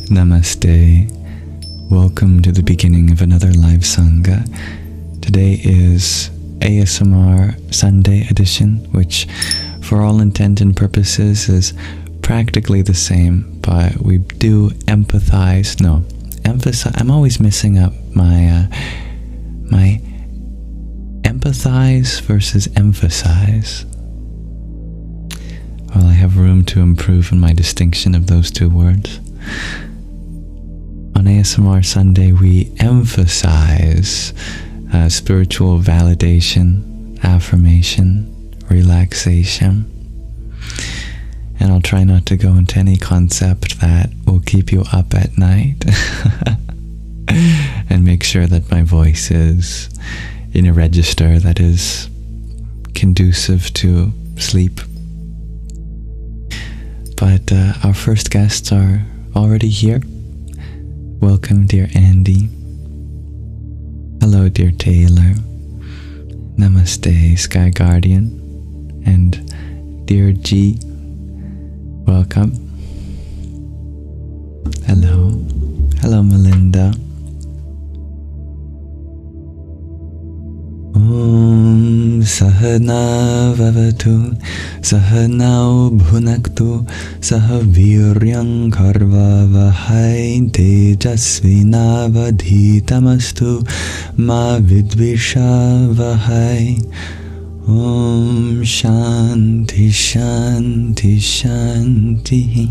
Namaste. Welcome to the beginning of another live Sangha. Today is ASMR Sunday edition, which for all intent and purposes is practically the same, but we do emphasize, I'm always missing up my empathize versus emphasize. Well, I have room to improve in my distinction of those two words. On ASMR Sunday, we emphasize spiritual validation, affirmation, relaxation. And I'll try not to go into any concept that will keep you up at night and make sure that my voice is in a register that is conducive to sleep. But our first guests are already here. Welcome, dear Andy. Hello, dear Taylor. Namaste, Sky Guardian. And dear G, welcome. Hello. Hello, Melinda. Om Sahana Vavatu Sahanau Bhunaktu Sahaviryam Karva Vahai Tejasvina Vadhitamastu Ma Vidvisha Vahai. Om Shanti Shanti Shanti.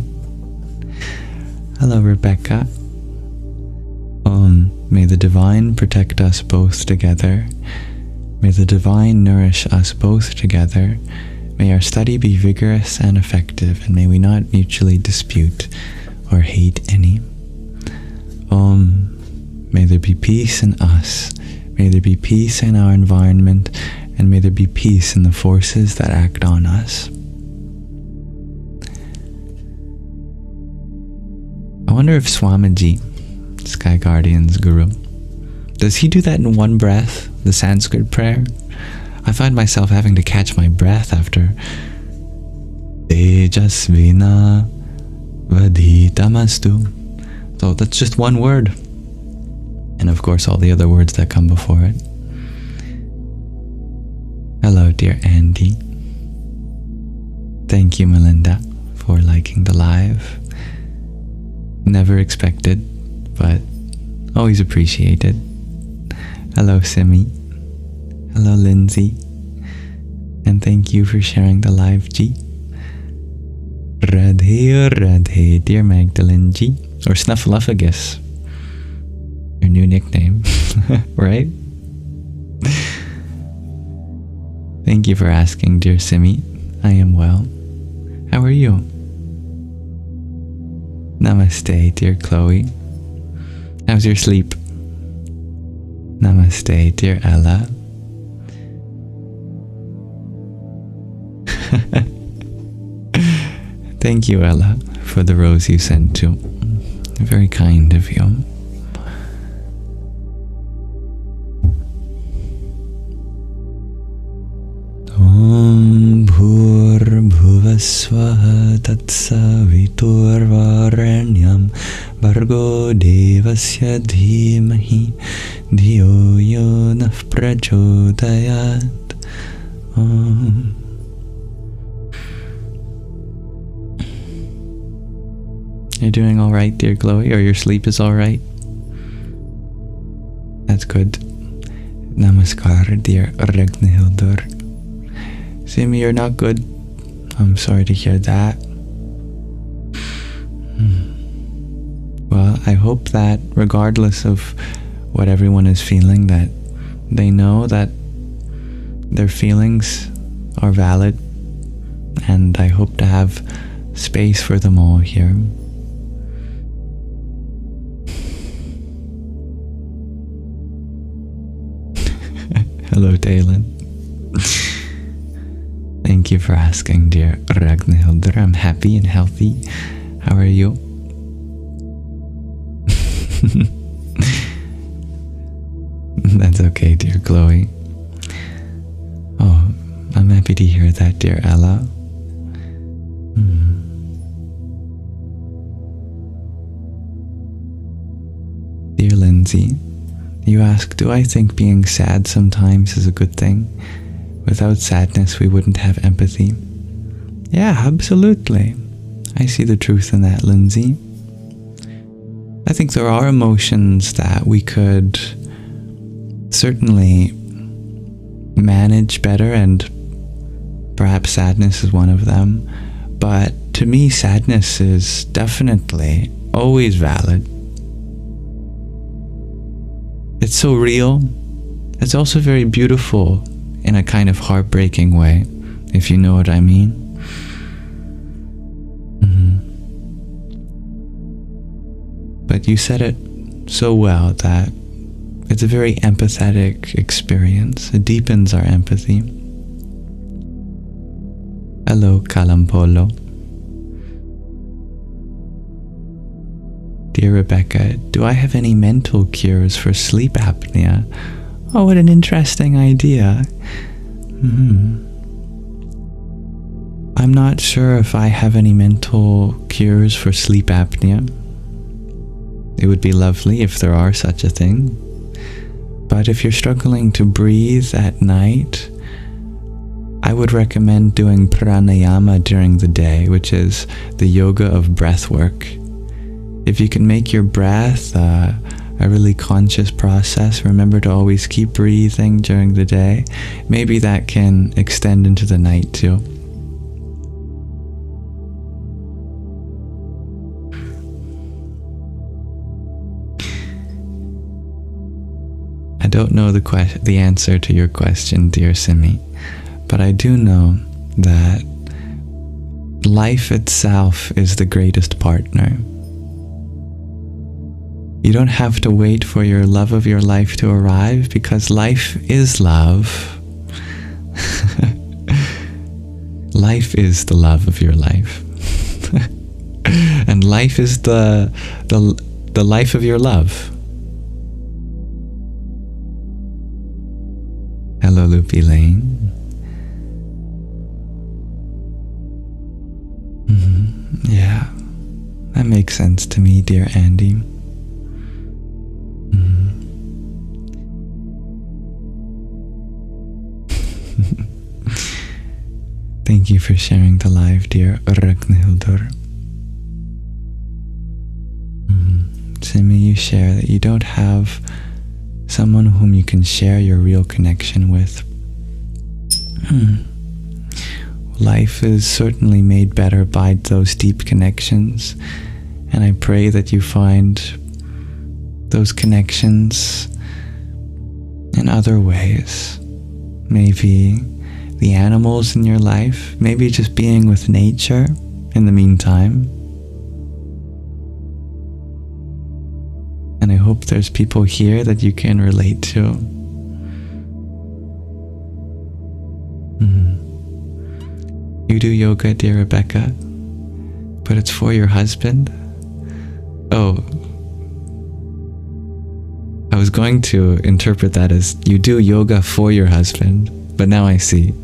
Hello, Rebecca. May the Divine protect us both together. May the Divine nourish us both together. May our study be vigorous and effective, and may we not mutually dispute or hate any. May there be peace in us. May there be peace in our environment, and may there be peace in the forces that act on us. I wonder if Swamiji, Sky Guardian's guru, does he do that in one breath, the Sanskrit prayer? I find myself having to catch my breath after Tejasvina Vadhitamastu. So that's just one word. And of course all the other words that come before it. Hello, dear Andy. Thank you, Melinda, for liking the live. Never expected, but always appreciated. Hello, Simi. Hello, Lindsay. And thank you for sharing the live, G. Radhe, Radhe, dear Magdalene G. Or Snuffleupagus. Your new nickname, right? Thank you for asking, dear Simi. I am well. How are you? Namaste, dear Chloe. How's your sleep? Namaste, dear Ella. Thank you, Ella, for the rose you sent too. Very kind of you. Om Bhur Bhuvasvaha Tatsaviturvarenyam Bhargo Devasya Dhimahi Dhiyo Yo Nah Prachodayat. You're doing all right, dear Chloe, or your sleep is all right? That's good. Namaskar, dear Ragnhildur. Simi, you're not good. I'm sorry to hear that. Well, I hope that regardless of what everyone is feeling, that they know that their feelings are valid, and I hope to have space for them all here. Hello, Dalen. Thank you for asking, dear Ragnhildur. I'm happy and healthy. How are you? That's okay, dear Chloe. Oh, I'm happy to hear that, dear Ella. Dear Lindsay, you ask, do I think being sad sometimes is a good thing? Without sadness, we wouldn't have empathy. Yeah, absolutely. I see the truth in that, Lindsay. I think there are emotions that we could certainly manage better, and perhaps sadness is one of them. But to me, sadness is definitely always valid. It's so real. It's also very beautiful in a kind of heartbreaking way, if you know what I mean. But you said it so well that it's a very empathetic experience. It deepens our empathy. Hello, Kalampolo. Dear Rebecca, do I have any mental cures for sleep apnea? Oh, what an interesting idea. I'm not sure if I have any mental cures for sleep apnea. It would be lovely if there are such a thing. But if you're struggling to breathe at night, I would recommend doing pranayama during the day, which is the yoga of breath work. If you can make your breath a really conscious process, remember to always keep breathing during the day. Maybe that can extend into the night too. I don't know the answer to your question, dear Simi, but I do know that life itself is the greatest partner. You don't have to wait for your love of your life to arrive, because life is love. Life is the love of your life. And life is the life of your love. Hello, Loopy Lane. Yeah, that makes sense to me, dear Andy. Thank you for sharing the live, dear Ragnhildur. Simi, you share that you don't have someone whom you can share your real connection with. Life is certainly made better by those deep connections, and I pray that you find those connections in other ways. Maybe the animals in your life, maybe just being with nature in the meantime. And I hope there's people here that you can relate to. You do yoga, dear Rebecca, but it's for your husband? Oh, I was going to interpret that as you do yoga for your husband, but now I see.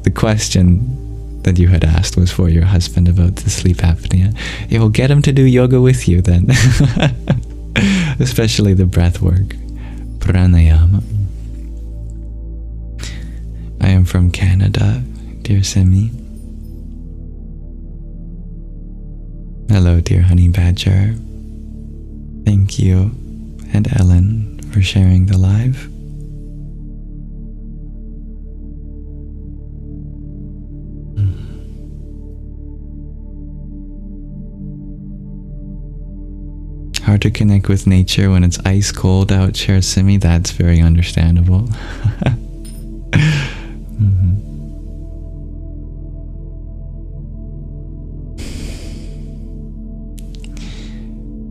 The question that you had asked was for your husband about the sleep apnea. Yeah, well, get him to do yoga with you then. Especially the breath work, pranayama. I am from Canada, dear Simi. Hello, dear Honey Badger. Thank you, and Ellen, for sharing the live. Hard to connect with nature when it's ice cold out, shares Simi. That's very understandable.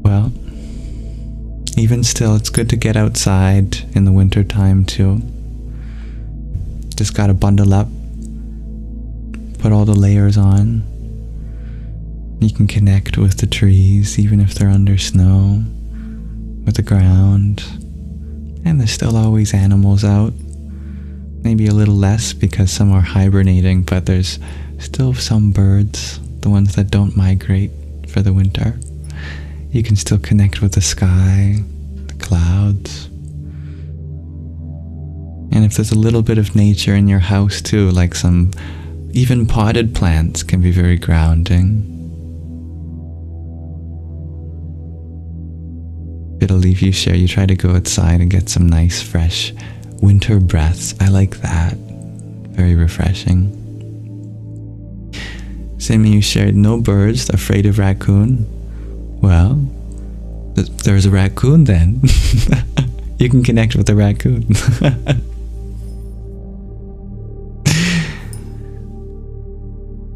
Well, even still, it's good to get outside in the winter time too. Just gotta bundle up, put all the layers on. You can connect with the trees, even if they're under snow, with the ground. And there's still always animals out. Maybe a little less because some are hibernating, but there's still some birds, the ones that don't migrate for the winter. You can still connect with the sky, the clouds. And if there's a little bit of nature in your house too, like some even potted plants can be very grounding. It'll leave you share. You try to go outside and get some nice fresh winter breaths. I like that. Very refreshing. Simi, you shared no birds, afraid of raccoon. Well, there's a raccoon then. You can connect with the raccoon.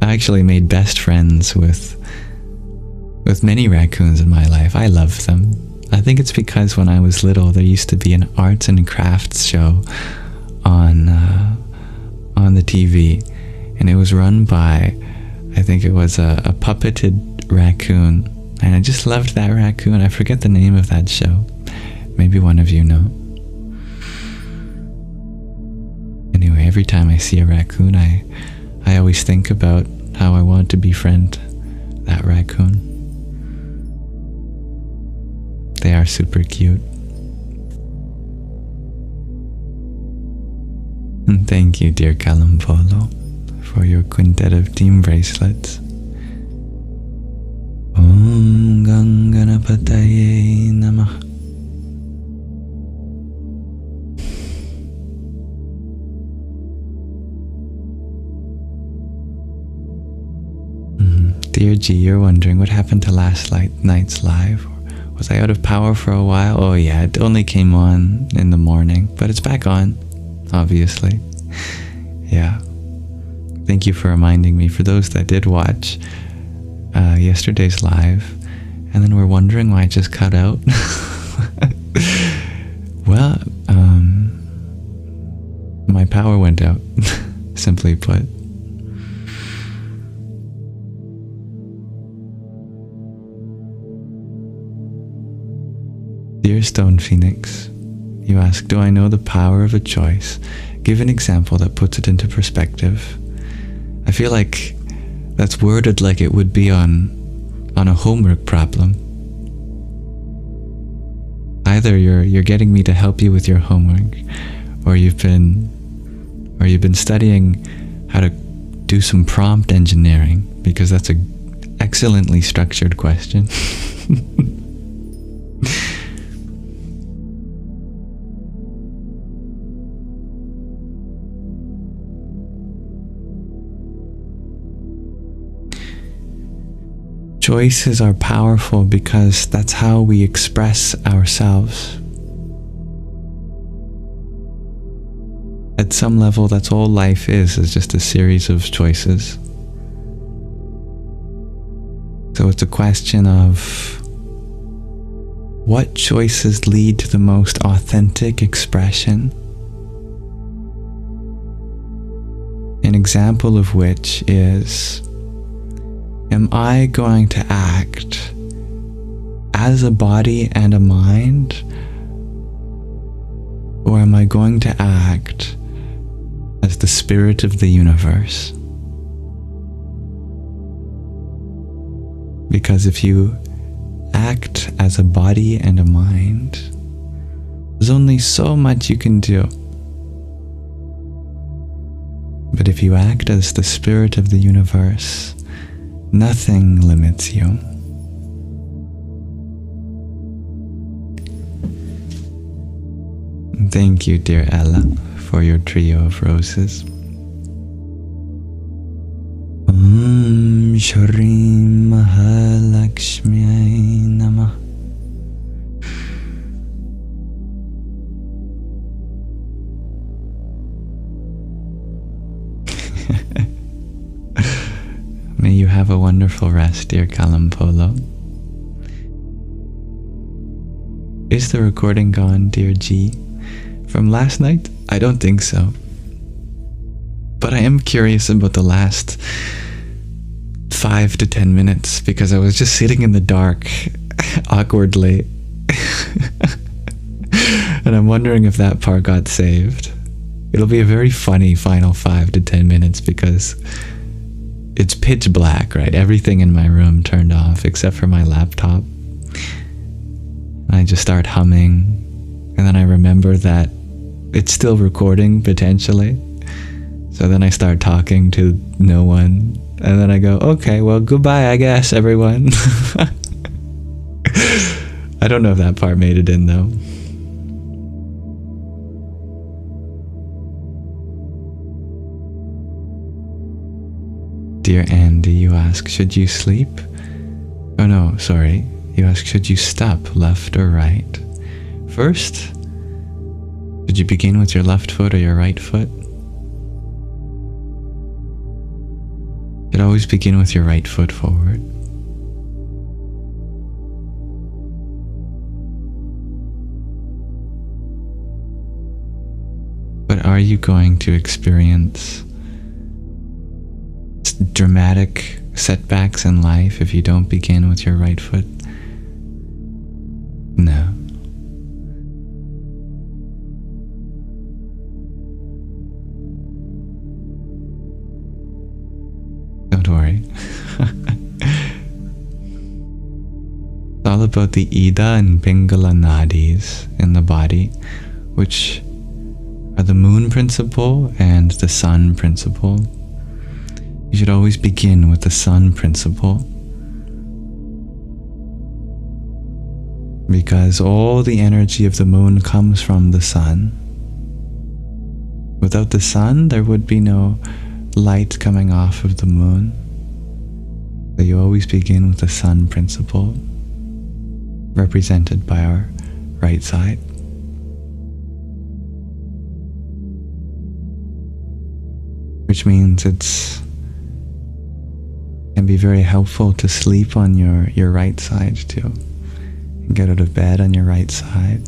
I actually made best friends with many raccoons in my life. I love them. I think it's because when I was little, there used to be an arts and crafts show on the TV, and it was run by, I think it was a puppeted raccoon, and I just loved that raccoon. I forget the name of that show. Maybe one of you know. Anyway, every time I see a raccoon, I always think about how I want to befriend that raccoon. They are super cute. And thank you, dear Kalampolo, for your quintet of team bracelets. Om Ganganapataye Namah. Dear G, you're wondering what happened to last night's live? Was I out of power for a while? Oh yeah, it only came on in the morning, but it's back on, obviously. Yeah. Thank you for reminding me. For those that did watch yesterday's live, and then were wondering why it just cut out. Well, my power went out, simply put. Dear Stone Phoenix, you ask, do I know the power of a choice? Give an example that puts it into perspective. I feel like that's worded like it would be on a homework problem. Either you're getting me to help you with your homework, or you've been studying how to do some prompt engineering, because that's an excellently structured question. Choices are powerful because that's how we express ourselves. At some level, that's all life is just a series of choices. So it's a question of what choices lead to the most authentic expression. An example of which is, am I going to act as a body and a mind, or am I going to act as the spirit of the universe? Because if you act as a body and a mind, there's only so much you can do. But if you act as the spirit of the universe, nothing limits you. Thank you, dear Ella, for your trio of roses. Om Shri Mahalakshmi Namah. May you have a wonderful rest, dear Kalampolo. Is the recording gone, dear G? From last night? I don't think so. But I am curious about the last 5 to 10 minutes, because I was just sitting in the dark, awkwardly. And I'm wondering if that part got saved. It'll be a very funny final 5 to 10 minutes, because it's pitch black, right? Everything in my room turned off except for my laptop. I just start humming, and then I remember that it's still recording potentially. So then I start talking to no one, and then I go, okay, well, goodbye, I guess, everyone. I don't know if that part made it in though. Dear Andy, you ask, should you sleep? Oh no, sorry. You ask, should you stop, left or right? First, should you begin with your left foot or your right foot? You should always begin with your right foot forward. But are you going to experience dramatic setbacks in life if you don't begin with your right foot? No. Don't worry. It's all about the Ida and Pingala nadis in the body, which are the moon principle and the sun principle. You should always begin with the sun principle, because all the energy of the moon comes from the sun. Without the sun, there would be no light coming off of the moon. So you always begin with the sun principle, represented by our right side. Which means can be very helpful to sleep on your right side too. And get out of bed on your right side.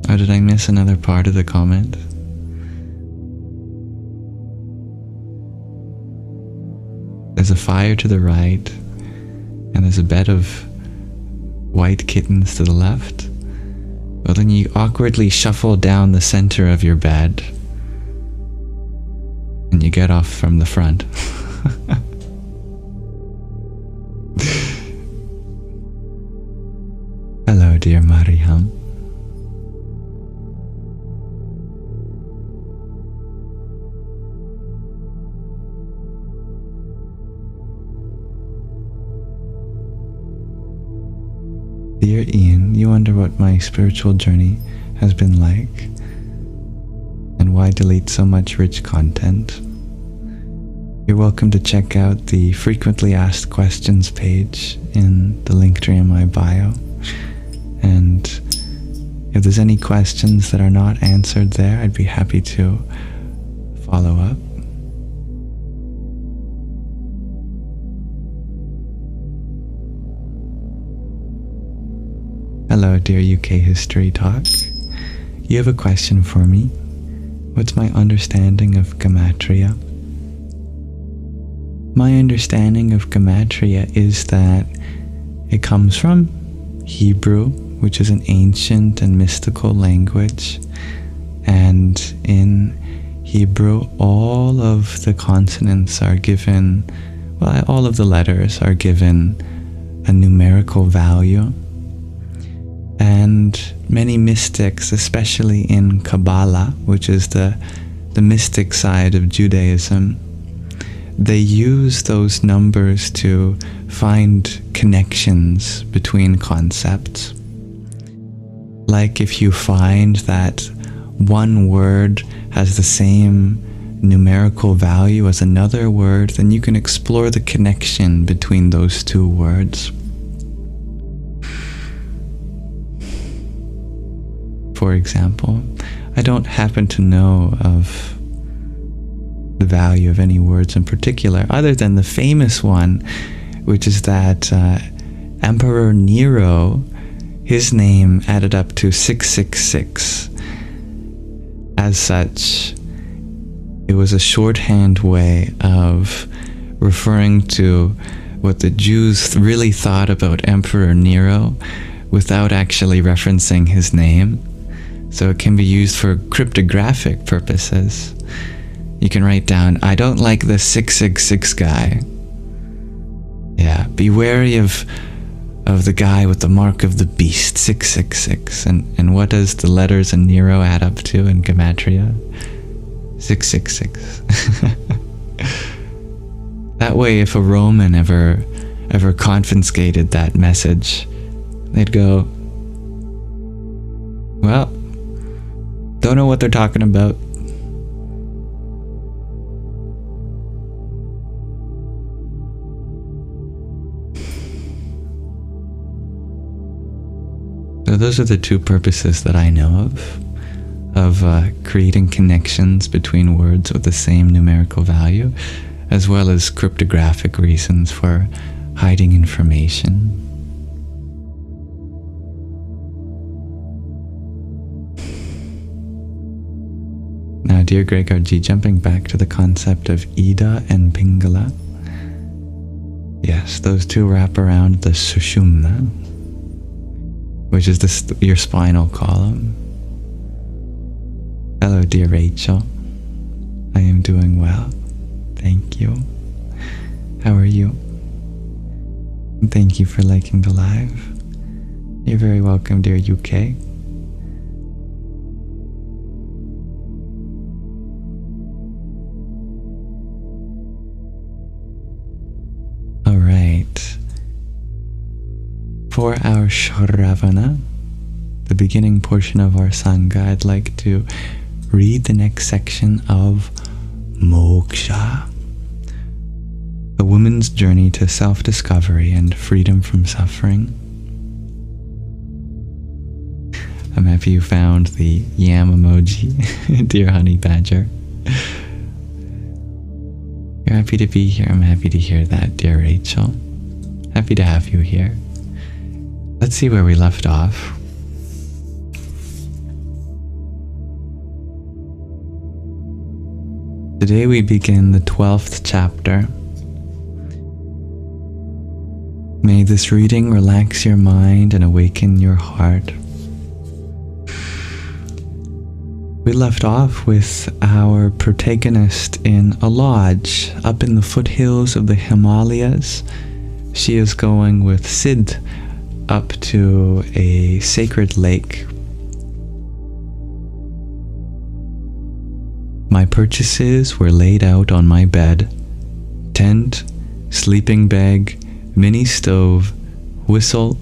Oh, did I miss another part of the comment? There's a fire to the right, and there's a bed of white kittens to the left. Well, then you awkwardly shuffle down the center of your bed, and you get off from the front. Hello, dear Mariam. Dear Ian, you wonder what my spiritual journey has been like and why delete so much rich content. You're welcome to check out the frequently asked questions page in the link tree in my bio. And if there's any questions that are not answered there, I'd be happy to follow up. Hello, dear UK History Talk. You have a question for me? What's my understanding of Gematria? My understanding of Gematria is that it comes from Hebrew, which is an ancient and mystical language. And in Hebrew, all of the consonants are given, well, all of the letters are given a numerical value. And many mystics, especially in Kabbalah, which is the mystic side of Judaism, they use those numbers to find connections between concepts. Like if you find that one word has the same numerical value as another word, then you can explore the connection between those two words. For example, I don't happen to know of the value of any words in particular, other than the famous one, which is that Emperor Nero, his name added up to 666. As such, it was a shorthand way of referring to what the Jews really thought about Emperor Nero without actually referencing his name. So it can be used for cryptographic purposes. You can write down, I don't like the 666 guy. Yeah, be wary of the guy with the mark of the beast, 666. And what does the letters in Nero add up to in Gematria? 666. That way, if a Roman ever confiscated that message, they'd go, well, don't know what they're talking about. So those are the two purposes that I know of creating connections between words with the same numerical value, as well as cryptographic reasons for hiding information. Now, dear Gregorji, jumping back to the concept of Ida and Pingala. Yes, those two wrap around the Sushumna, which is your spinal column. Hello, dear Rachel. I am doing well. Thank you. How are you? Thank you for liking the live. You're very welcome, dear UK. Alright. For our Shravana, the beginning portion of our Sangha, I'd like to read the next section of Moksha, a woman's journey to self-discovery and freedom from suffering. I'm happy you found the yam emoji, dear honey badger. You're happy to be here. I'm happy to hear that, dear Rachel. Happy to have you here. Let's see where we left off. Today we begin the 12th chapter. May this reading relax your mind and awaken your heart. We left off with our protagonist in a lodge up in the foothills of the Himalayas. She is going with Sid up to a sacred lake. My purchases were laid out on my bed: tent, sleeping bag, mini stove, whistle,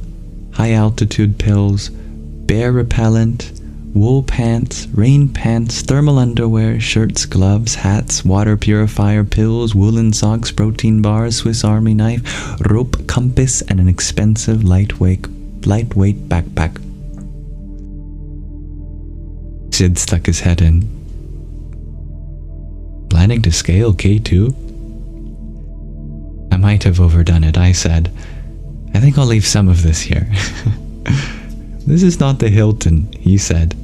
high altitude pills, bear repellent, wool pants, rain pants, thermal underwear, shirts, gloves, hats, water purifier, pills, woolen socks, protein bars, Swiss Army knife, rope, compass, and an expensive lightweight backpack. Sid stuck his head in. Planning to scale K2? I might have overdone it, I said. I think I'll leave some of this here. This is not the Hilton, he said.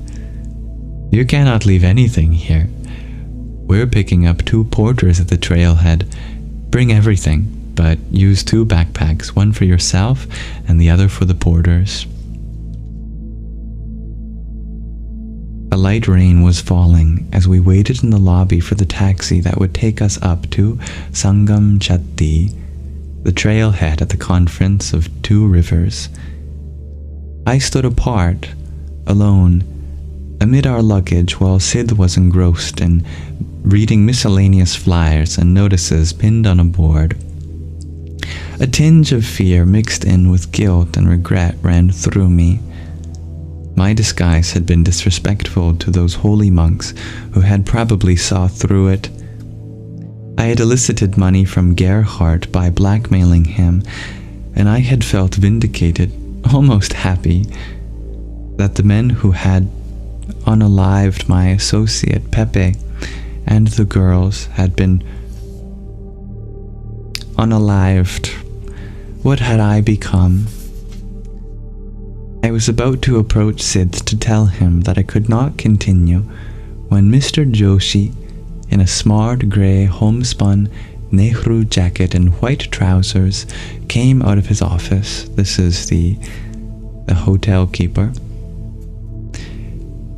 You cannot leave anything here. We're picking up 2 porters at the trailhead. Bring everything, but use 2 backpacks, one for yourself and the other for the porters. A light rain was falling as we waited in the lobby for the taxi that would take us up to Sangam Chatti, the trailhead at the confluence of 2 rivers. I stood apart, alone, amid our luggage while Sid was engrossed in reading miscellaneous flyers and notices pinned on a board. A tinge of fear mixed in with guilt and regret ran through me. My disguise had been disrespectful to those holy monks who had probably saw through it. I had elicited money from Gerhardt by blackmailing him, and I had felt vindicated, almost happy, that the men who had unalived my associate Pepe and the girls had been unalived. What had I become? I was about to approach Sid to tell him that I could not continue when Mr. Joshi, in a smart grey homespun Nehru jacket and white trousers, came out of his office. This is the hotel keeper.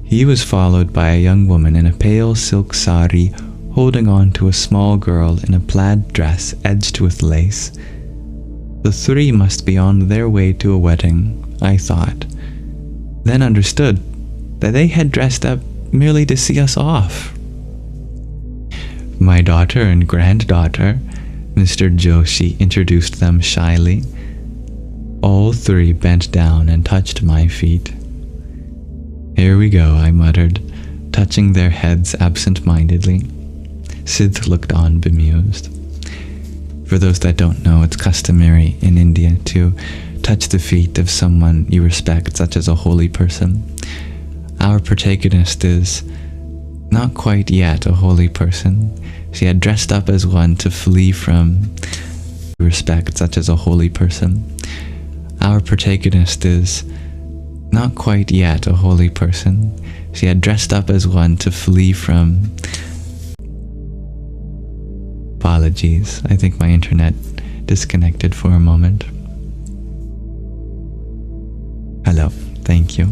He was followed by a young woman in a pale silk sari holding on to a small girl in a plaid dress edged with lace. The three must be on their way to a wedding, I thought, then understood that they had dressed up merely to see us off. My daughter and granddaughter, Mr. Joshi introduced them shyly. All three bent down and touched my feet. "Here we go," I muttered, touching their heads absent-mindedly. Sid looked on bemused. For those that don't know, it's customary in India to touch the feet of someone you respect, such as a holy person. Our protagonist is not quite yet a holy person. She had dressed up as one to flee from respect, such as a holy person. Our protagonist is not quite yet a holy person. She had dressed up as one to flee from... Apologies, I think my internet disconnected for a moment. Hello, thank you.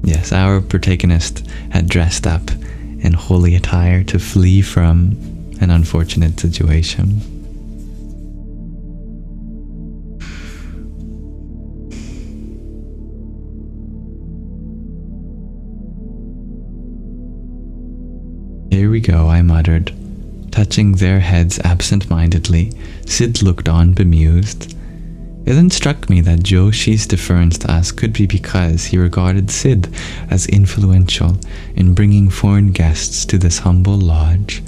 Yes, our protagonist had dressed up in holy attire to flee from an unfortunate situation. "Here we go," I muttered, touching their heads absent-mindedly. Sid looked on bemused. It then struck me that Joshi's deference to us could be because he regarded Sid as influential in bringing foreign guests to this humble lodge.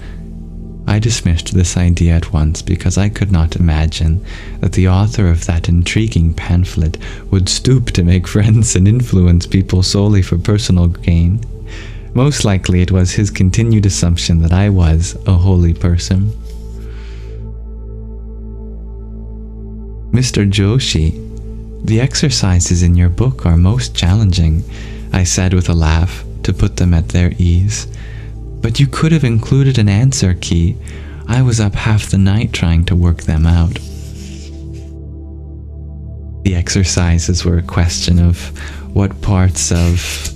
I dismissed this idea at once because I could not imagine that the author of that intriguing pamphlet would stoop to make friends and influence people solely for personal gain. Most likely it was his continued assumption that I was a holy person. "Mr. Joshi, the exercises in your book are most challenging," I said with a laugh to put them at their ease. "But you could have included an answer key. I was up half the night trying to work them out." The exercises were a question of what parts of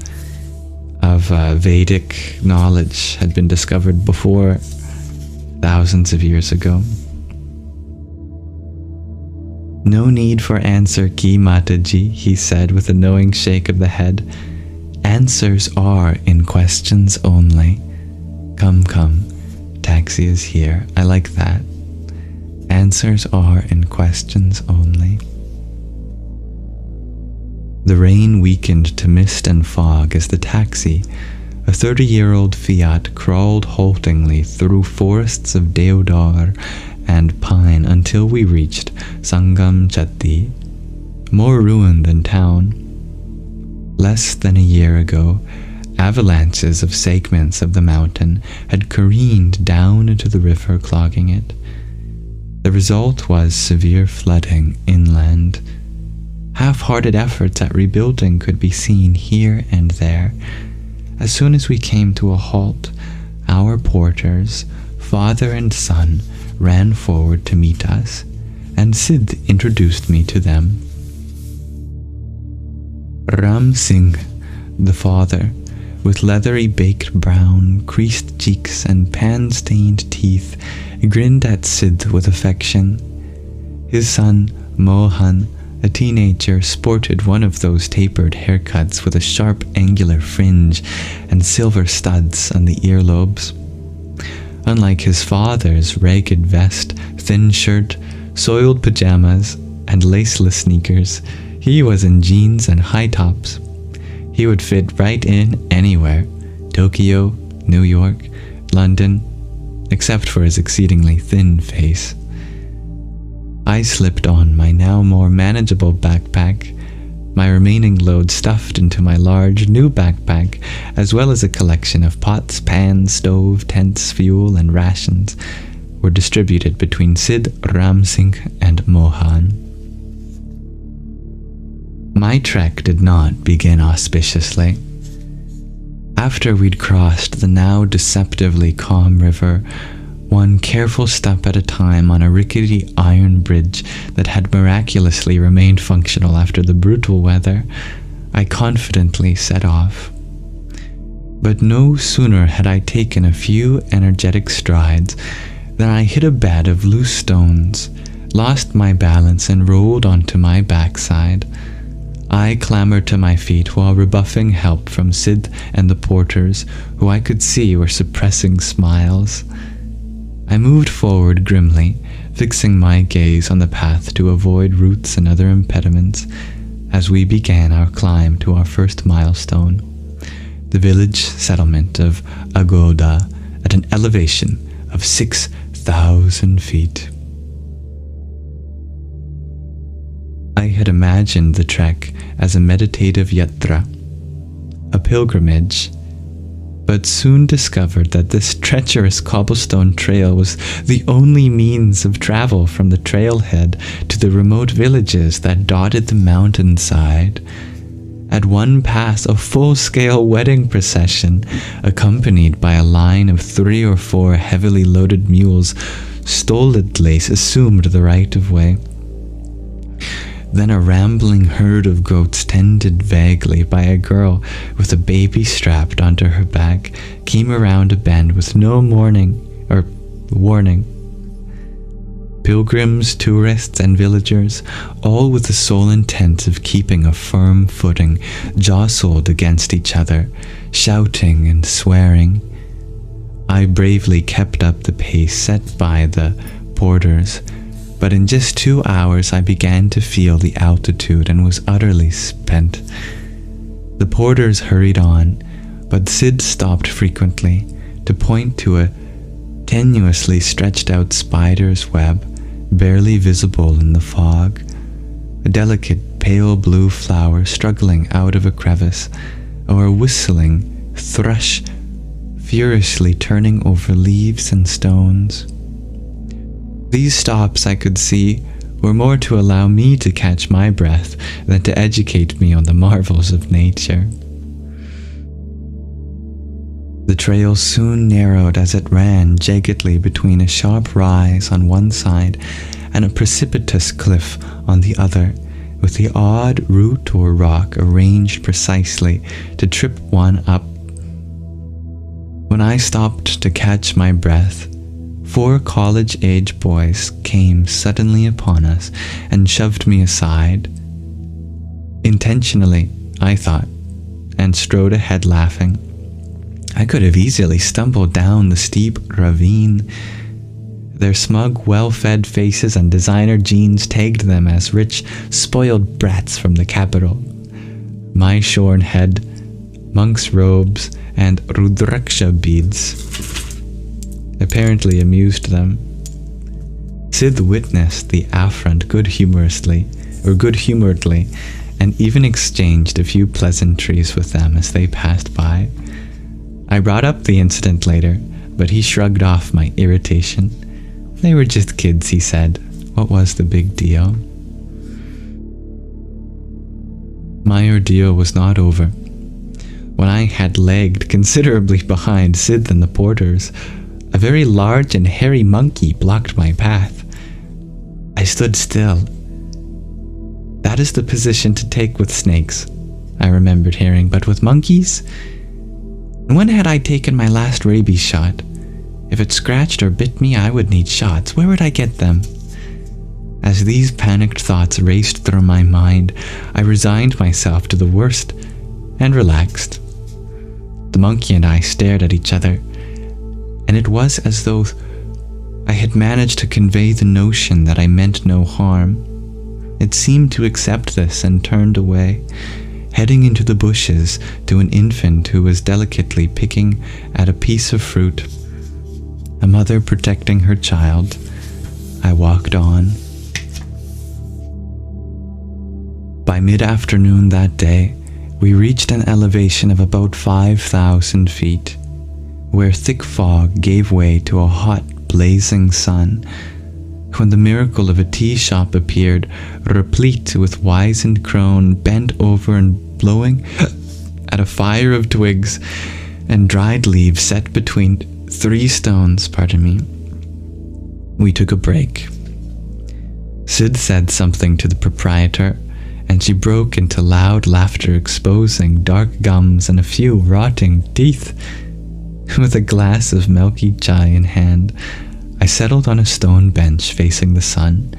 Vedic knowledge had been discovered before, thousands of years ago. "No need for answer key, Mataji," he said with a knowing shake of the head. "Answers are in questions only. Come, come, taxi is here. I like that. Answers are in questions only." The rain weakened to mist and fog as the taxi, a 30-year-old Fiat, crawled haltingly through forests of deodar and pine until we reached Sangam Chatti, more ruin than town. Less than a year ago, avalanches of segments of the mountain had careened down into the river, clogging it. The result was severe flooding inland. Half-hearted efforts at rebuilding could be seen here and there. As soon as we came to a halt, our porters, father and son, ran forward to meet us, and Sid introduced me to them. Ram Singh, the father, with leathery baked brown, creased cheeks and pan-stained teeth, grinned at Sid with affection. His son, Mohan, a teenager, sported one of those tapered haircuts with a sharp angular fringe and silver studs on the earlobes. Unlike his father's ragged vest, thin shirt, soiled pajamas, and laceless sneakers, he was in jeans and high tops. He would fit right in anywhere, Tokyo, New York, London, except for his exceedingly thin face. I slipped on my now more manageable backpack, my remaining load stuffed into my large new backpack, as well as a collection of pots, pans, stove, tents, fuel, and rations, were distributed between Sid, Ram Singh, and Mohan. My trek did not begin auspiciously. After we'd crossed the now deceptively calm river, one careful step at a time on a rickety iron bridge that had miraculously remained functional after the brutal weather, I confidently set off. But no sooner had I taken a few energetic strides than I hit a bed of loose stones, lost my balance, and rolled onto my backside. I clambered to my feet while rebuffing help from Sid and the porters, who I could see were suppressing smiles. I moved forward grimly, fixing my gaze on the path to avoid roots and other impediments as we began our climb to our first milestone, the village settlement of Ākāśha at an elevation of 6,000 feet. I had imagined the trek as a meditative yatra, a pilgrimage, but soon discovered that this treacherous cobblestone trail was the only means of travel from the trailhead to the remote villages that dotted the mountainside. At one pass, a full-scale wedding procession, accompanied by a line of 3 or 4 heavily loaded mules, stolidly assumed the right-of-way. Then a rambling herd of goats, tended vaguely by a girl with a baby strapped onto her back, came around a bend with no warning. Pilgrims, tourists, and villagers, all with the sole intent of keeping a firm footing, jostled against each other, shouting and swearing. I bravely kept up the pace set by the porters, but in just 2 hours I began to feel the altitude and was utterly spent. The porters hurried on, but Sid stopped frequently to point to a tenuously stretched out spider's web, barely visible in the fog, a delicate pale blue flower struggling out of a crevice, or a whistling thrush furiously turning over leaves and stones. These stops, I could see, were more to allow me to catch my breath than to educate me on the marvels of nature. The trail soon narrowed as it ran jaggedly between a sharp rise on one side and a precipitous cliff on the other, with the odd root or rock arranged precisely to trip one up. When I stopped to catch my breath, 4 college-age boys came suddenly upon us and shoved me aside. Intentionally, I thought, and strode ahead laughing. I could have easily stumbled down the steep ravine. Their smug, well-fed faces and designer jeans tagged them as rich, spoiled brats from the capital. My shorn head, monk's robes, and rudraksha beads apparently amused them. Sid witnessed the affront good-humoredly, and even exchanged a few pleasantries with them as they passed by. I brought up the incident later, but he shrugged off my irritation. They were just kids, he said. What was the big deal? My ordeal was not over. When I had lagged considerably behind Sid and the porters, a very large and hairy monkey blocked my path. I stood still. That is the position to take with snakes, I remembered hearing, but with monkeys? When had I taken my last rabies shot? If it scratched or bit me, I would need shots. Where would I get them? As these panicked thoughts raced through my mind, I resigned myself to the worst and relaxed. The monkey and I stared at each other, and it was as though I had managed to convey the notion that I meant no harm. It seemed to accept this and turned away, heading into the bushes to an infant who was delicately picking at a piece of fruit. A mother protecting her child. I walked on. By mid-afternoon that day, we reached an elevation of about 5,000 feet, where thick fog gave way to a hot, blazing sun, when the miracle of a tea shop appeared, replete with wizened crone bent over and blowing at a fire of twigs and dried leaves set between 3 stones, We took a break. Sid said something to the proprietor, and she broke into loud laughter, exposing dark gums and a few rotting teeth. With a glass of milky chai in hand, I settled on a stone bench facing the sun,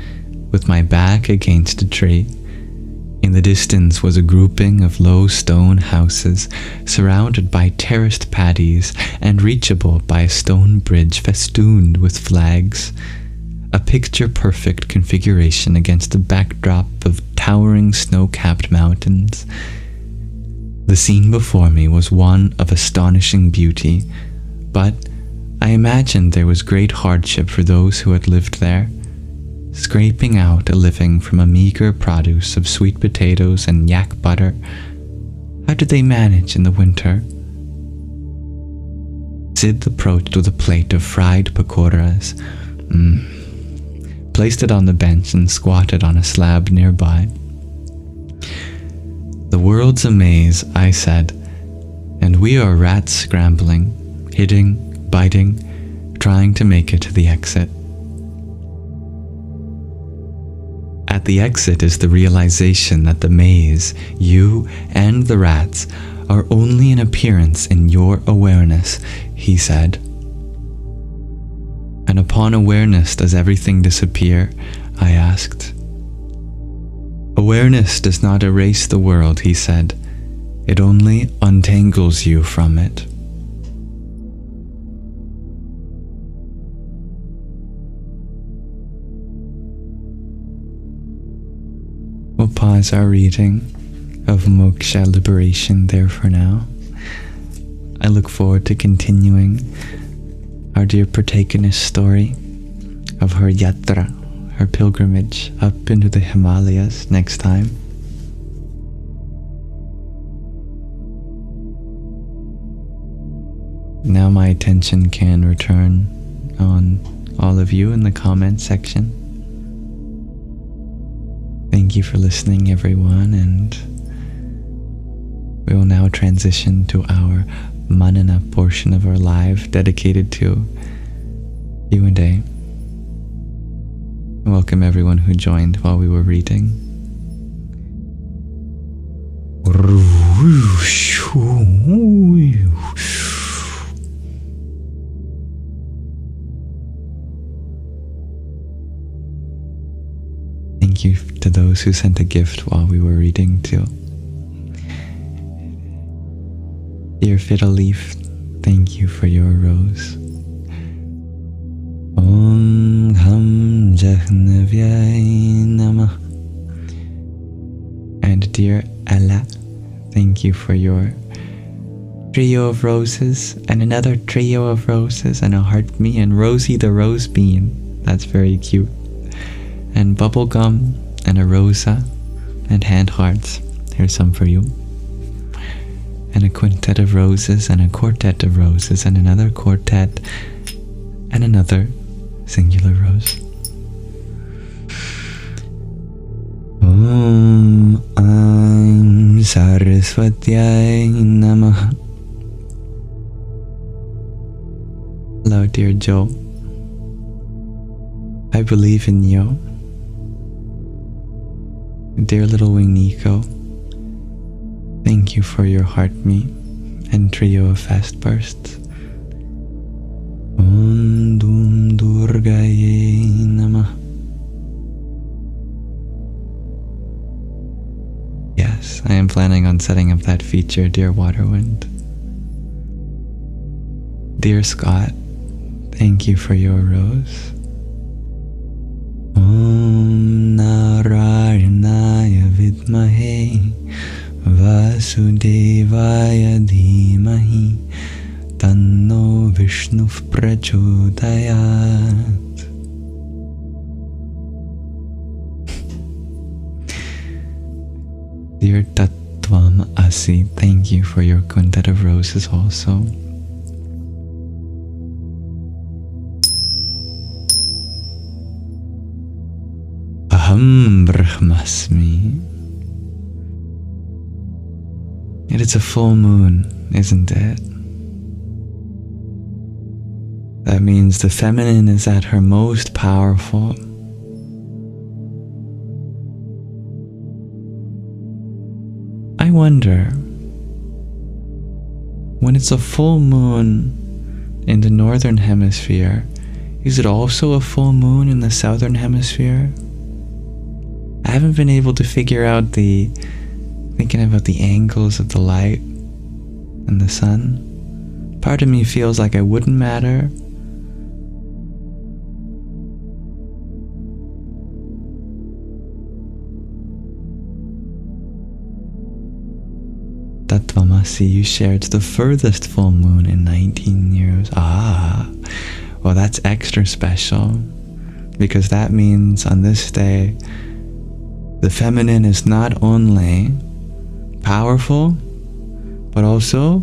with my back against a tree. In the distance was a grouping of low stone houses, surrounded by terraced paddies and reachable by a stone bridge festooned with flags. A picture-perfect configuration against a backdrop of towering snow-capped mountains. The scene before me was one of astonishing beauty, but I imagined there was great hardship for those who had lived there, scraping out a living from a meager produce of sweet potatoes and yak butter. How did they manage in the winter? Sid approached with a plate of fried pakoras, placed it on the bench and squatted on a slab nearby. "The world's a maze," I said, "and we are rats scrambling, hitting, biting, trying to make it to the exit. At the exit is the realization that the maze, you and the rats, are only an appearance in your awareness," he said. "And upon awareness does everything disappear?" I asked. "Awareness does not erase the world," he said. "It only untangles you from it." We'll pause our reading of Moksha Liberation there for now. I look forward to continuing our dear protagonist's story of her yatra, her pilgrimage up into the Himalayas next time. Now my attention can return on all of you in the comment section. Thank you for listening, everyone, and we will now transition to our Manana portion of our live dedicated to Q&A. Welcome everyone who joined while we were reading. Thank you to those who sent a gift while we were reading too. Dear Fiddle Leaf, thank you for your rose. Om Ham Jahnavyai Namah. And dear Ella, thank you for your trio of roses, and another trio of roses, and a heart me, and Rosie the rose bean. That's very cute. And bubblegum, and a rosa, and hand hearts. Here's some for you. And a quintet of roses, and a quartet of roses, and another quartet, and another singular rose. Om Aim Saraswatyai Namaha. Hello, dear Joe. I believe in you. Dear little wing Nico, thank you for your heart me and trio of fast bursts. Om Dum Durgaye Namah. Yes, I am planning on setting up that feature, dear Waterwind. Dear Scott, thank you for your rose. Om Narayanaya Vidmahe Vasudevaya Dhimahi Tanno Vishnu Prachodayat. Dear Tattvam Asi, thank you for your quintet of roses also. Aham Brahmasmi. It is a full moon, isn't it? That means the feminine is at her most powerful. I wonder, when it's a full moon in the northern hemisphere, is it also a full moon in the southern hemisphere? I haven't been able to figure out thinking about the angles of the light and the sun. Part of me feels like it wouldn't matter. Tatvamasi, you shared the furthest full moon in 19 years. Well, that's extra special, because that means on this day, the feminine is not only powerful, but also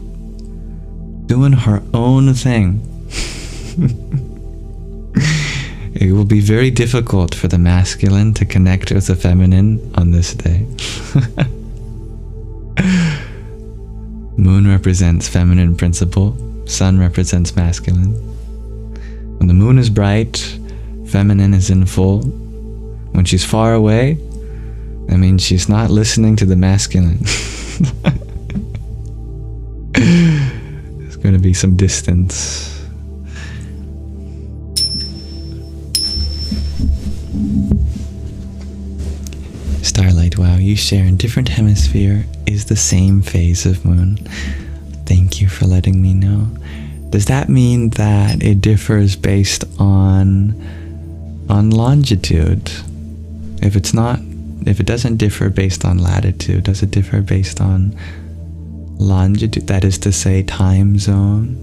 doing her own thing. It will be very difficult for the masculine to connect with the feminine on this day. Moon represents feminine principle, sun represents masculine. When the moon is bright, feminine is in full. When she's far away, that means she's not listening to the masculine. There's going to be some distance. Starlight, wow, you share in different hemisphere is the same phase of moon. Thank you for letting me know. Does that mean that it differs based on longitude? If it doesn't differ based on latitude, does it differ based on longitude? That is to say, time zone?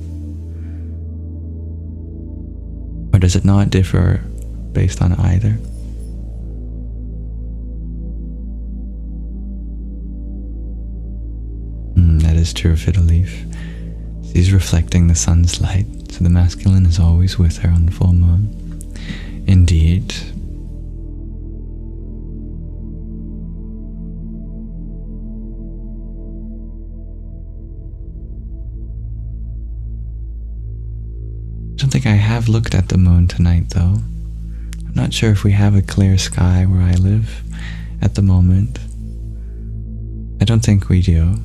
Or does it not differ based on either? That is true of Fiddle Leaf. She's reflecting the sun's light, so the masculine is always with her on the full moon. Indeed. I don't think I have looked at the moon tonight, though. I'm not sure if we have a clear sky where I live at the moment. I don't think we do.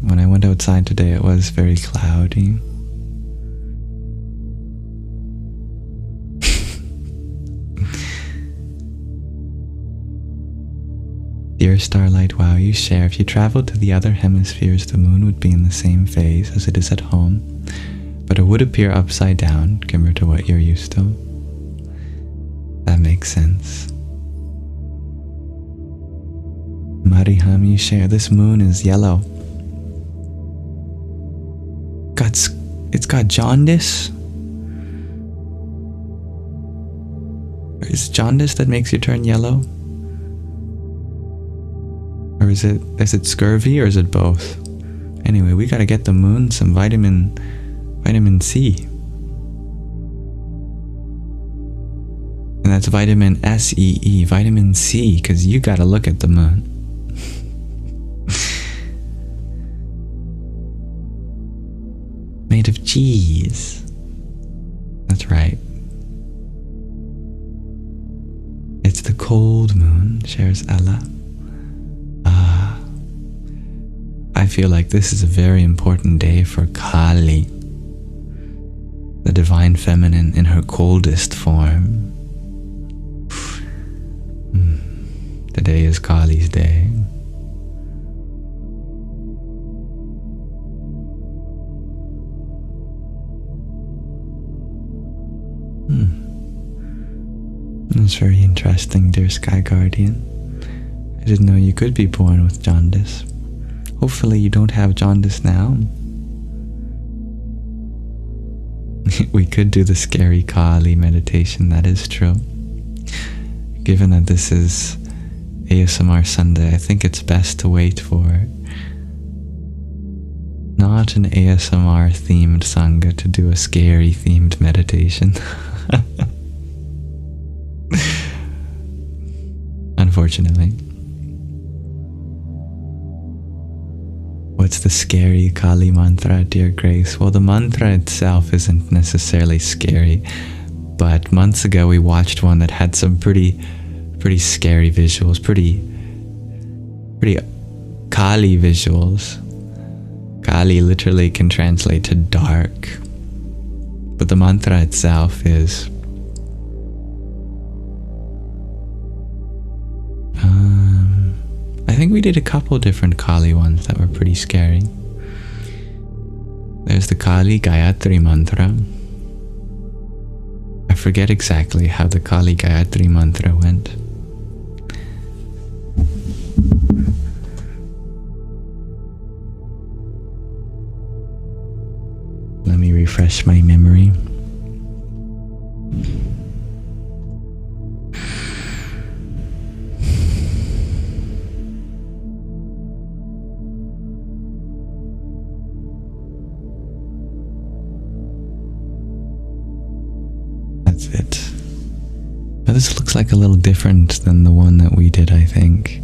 When I went outside today, it was very cloudy. Dear Starlight, wow, you share. If you traveled to the other hemispheres, the moon would be in the same phase as it is at home, but it would appear upside down compared to what you're used to. That makes sense. Mariham, you share. This moon is yellow. It's got jaundice? Or is it jaundice that makes you turn yellow? Or is it scurvy, or is it both? Anyway, we gotta get the moon some vitamin C. And that's vitamin SEE, vitamin C, because you gotta look at the moon. Made of cheese. That's right. It's the cold moon, shares Ella. I feel like this is a very important day for Kali, the divine feminine in her coldest form. Today is Kali's day. That's very interesting, dear Sky Guardian. I didn't know you could be born with jaundice. Hopefully you don't have jaundice now. We could do the scary Kali meditation, that is true. Given that this is ASMR Sunday, I think it's best to wait for not an ASMR themed Sangha to do a scary themed meditation. Unfortunately. What's the scary Kali mantra, dear Grace? Well, the mantra itself isn't necessarily scary, but months ago we watched one that had some pretty scary visuals, pretty Kali visuals. Kali literally can translate to dark, but the mantra itself is I think we did a couple different Kali ones that were pretty scary. There's the Kali Gayatri mantra. I forget exactly how the Kali Gayatri mantra went. Let me refresh my memory. That's it. Now this looks like a little different than the one that we did, I think.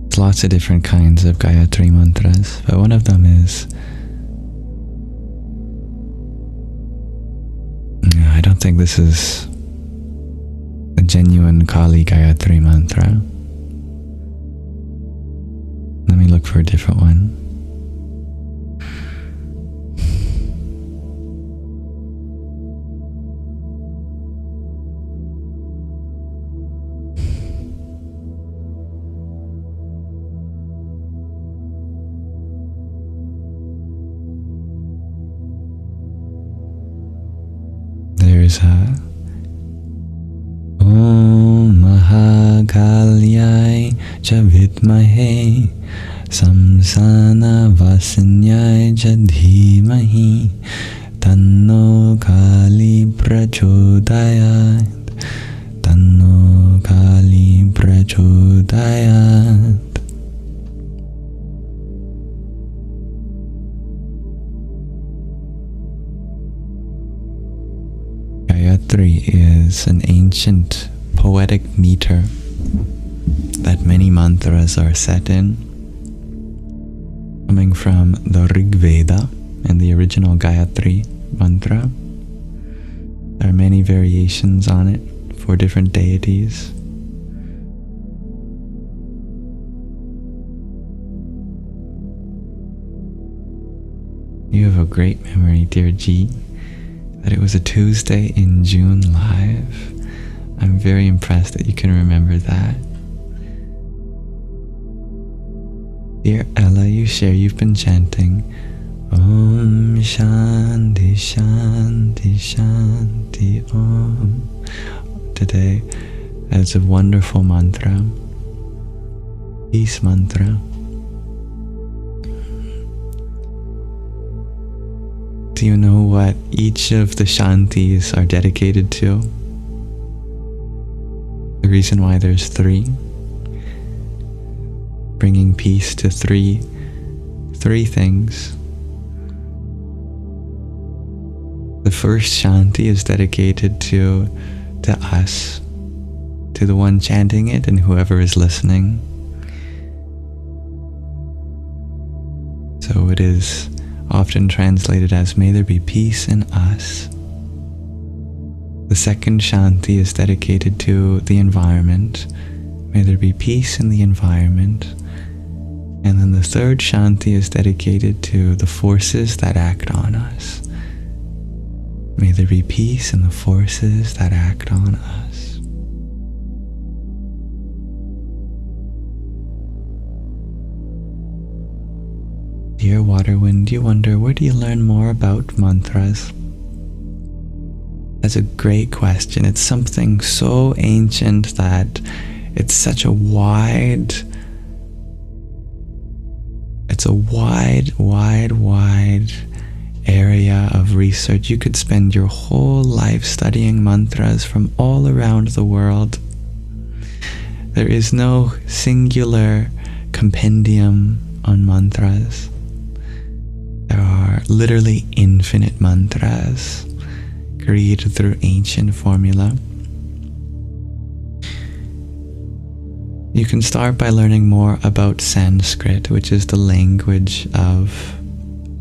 There's lots of different kinds of Gayatri mantras, but one of them is I don't think this is a genuine Kali Gayatri mantra. Let me look for a different one. There's a Om Mahakalyai cha vidmahe samsana vasinyai cha dhimahi tanno Kali prachodayat tanno Kali prachodayat. Gayatri is an ancient poetic meter that many mantras are set in, coming from the Rig Veda and the original Gayatri mantra. There are many variations on it for different deities. You have a great memory, dear G. That it was a Tuesday in June live. I'm very impressed that you can remember that. Dear Ella, you share you've been chanting Om Shanti Shanti Shanti Om today. It's a wonderful mantra, peace mantra. Do you know what each of the Shantis are dedicated to? The reason why there's 3. Bringing peace to three things. The first Shanti is dedicated to us, to the one chanting it and whoever is listening. So it is often translated as, may there be peace in us. The second Shanti is dedicated to the environment. May there be peace in the environment. And then the third Shanti is dedicated to the forces that act on us. May there be peace in the forces that act on us. Dear Waterwind, you wonder, where do you learn more about mantras? That's a great question. It's something so ancient that it's such a wide area of research. You could spend your whole life studying mantras from all around the world. There is no singular compendium on mantras. There are literally infinite mantras created through ancient formula. You can start by learning more about Sanskrit, which is the language of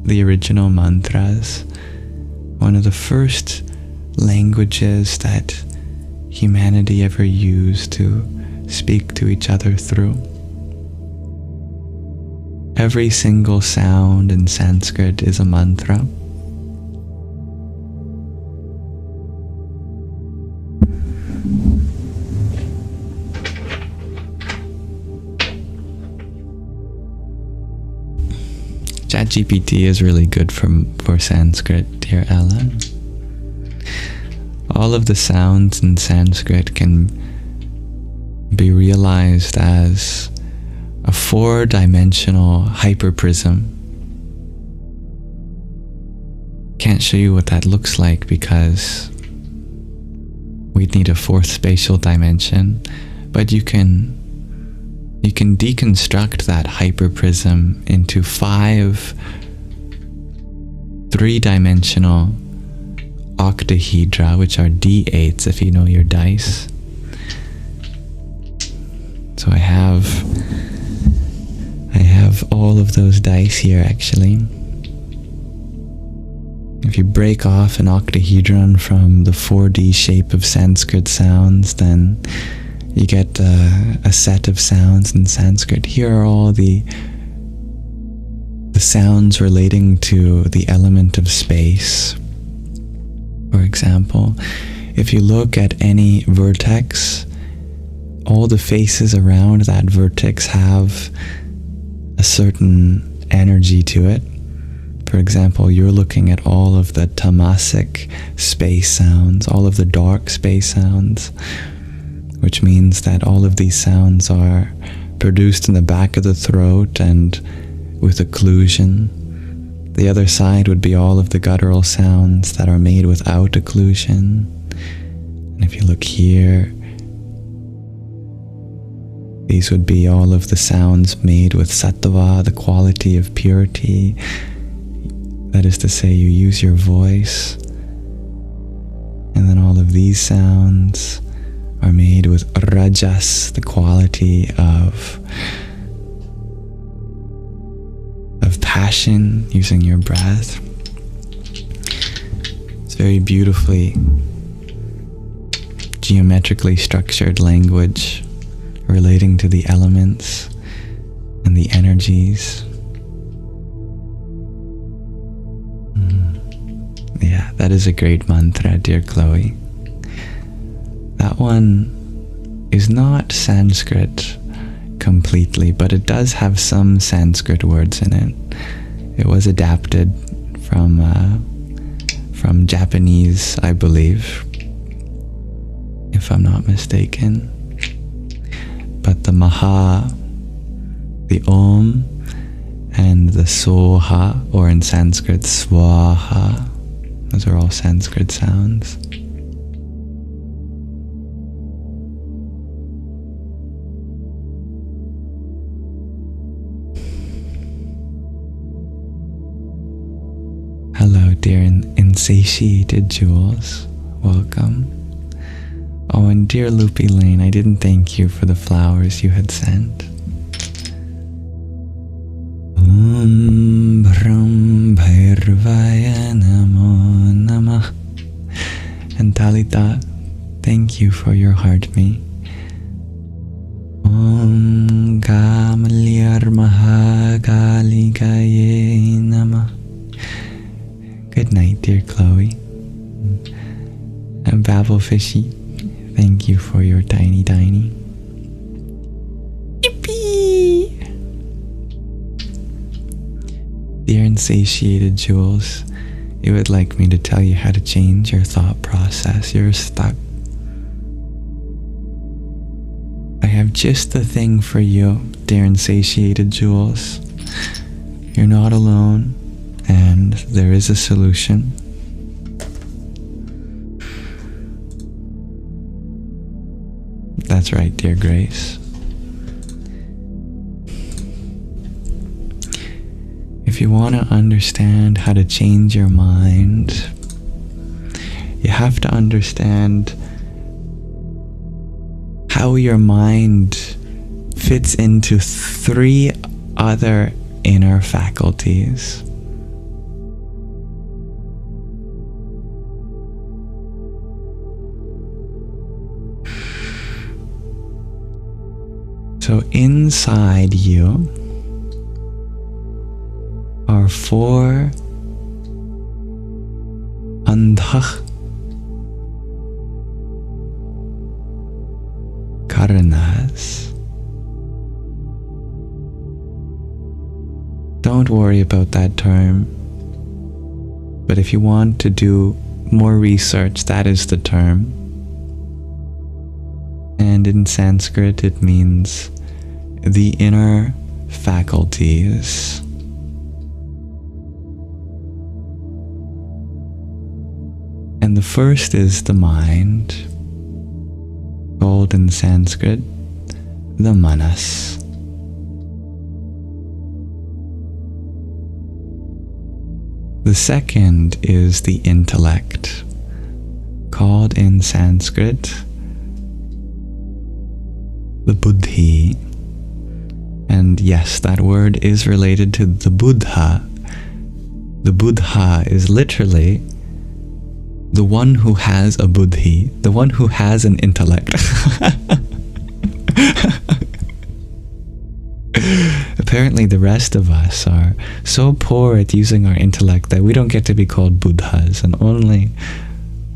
the original mantras, one of the first languages that humanity ever used to speak to each other through. Every single sound in Sanskrit is a mantra. ChatGPT is really good for Sanskrit, dear Ella. All of the sounds in Sanskrit can be realized as a 4-dimensional hyperprism. Can't show you what that looks like because we'd need a 4th spatial dimension, but you can deconstruct that hyperprism into 5 3-dimensional octahedra, which are D8s if you know your dice. So I have all of those dice here actually. If you break off an octahedron from the 4D shape of Sanskrit sounds, then you get a set of sounds in Sanskrit. Here are all the sounds relating to the element of space. For example, if you look at any vertex, all the faces around that vertex have a certain energy to it. For example, you're looking at all of the tamasic space sounds, all of the dark space sounds, which means that all of these sounds are produced in the back of the throat and with occlusion. The other side would be all of the guttural sounds that are made without occlusion. And if you look here, these would be all of the sounds made with sattva, the quality of purity. That is to say, you use your voice. And then all of these sounds are made with rajas, the quality of passion, using your breath. It's very beautifully geometrically structured language relating to the elements and the energies. Yeah, that is a great mantra, dear Chloe. That one is not Sanskrit completely, but it does have some Sanskrit words in it. It was adapted from Japanese, I believe, if I'm not mistaken. But the Maha, the Om, and the Soha, or in Sanskrit Swaha, those are all Sanskrit sounds. Hello, dear insatiated jewels. Welcome. Oh, and dear Loopy Lane, I didn't thank you for the flowers you had sent. Om Bram Bhairvaya Namo Namah. And Talita, thank you for your heart me. Om Kamalyar Mahakalikaye Namah. Good night, dear Chloe. And Babel Fishy, thank you for your tiny. Yippee! Dear insatiated jewels, you would like me to tell you how to change your thought process. You're stuck. I have just the thing for you, dear insatiated jewels. You're not alone, and there is a solution. That's right, dear Grace. If you want to understand how to change your mind, you have to understand how your mind fits into 3 other inner faculties. So inside you, are 4 karanas. Don't worry about that term, but if you want to do more research, that is the term. And in Sanskrit it means the inner faculties. And the first is the mind, called in Sanskrit the manas. The second is the intellect, called in Sanskrit the buddhi. And yes, that word is related to the Buddha. The Buddha is literally the one who has a buddhi, the one who has an intellect. Apparently the rest of us are so poor at using our intellect that we don't get to be called Buddhas, and only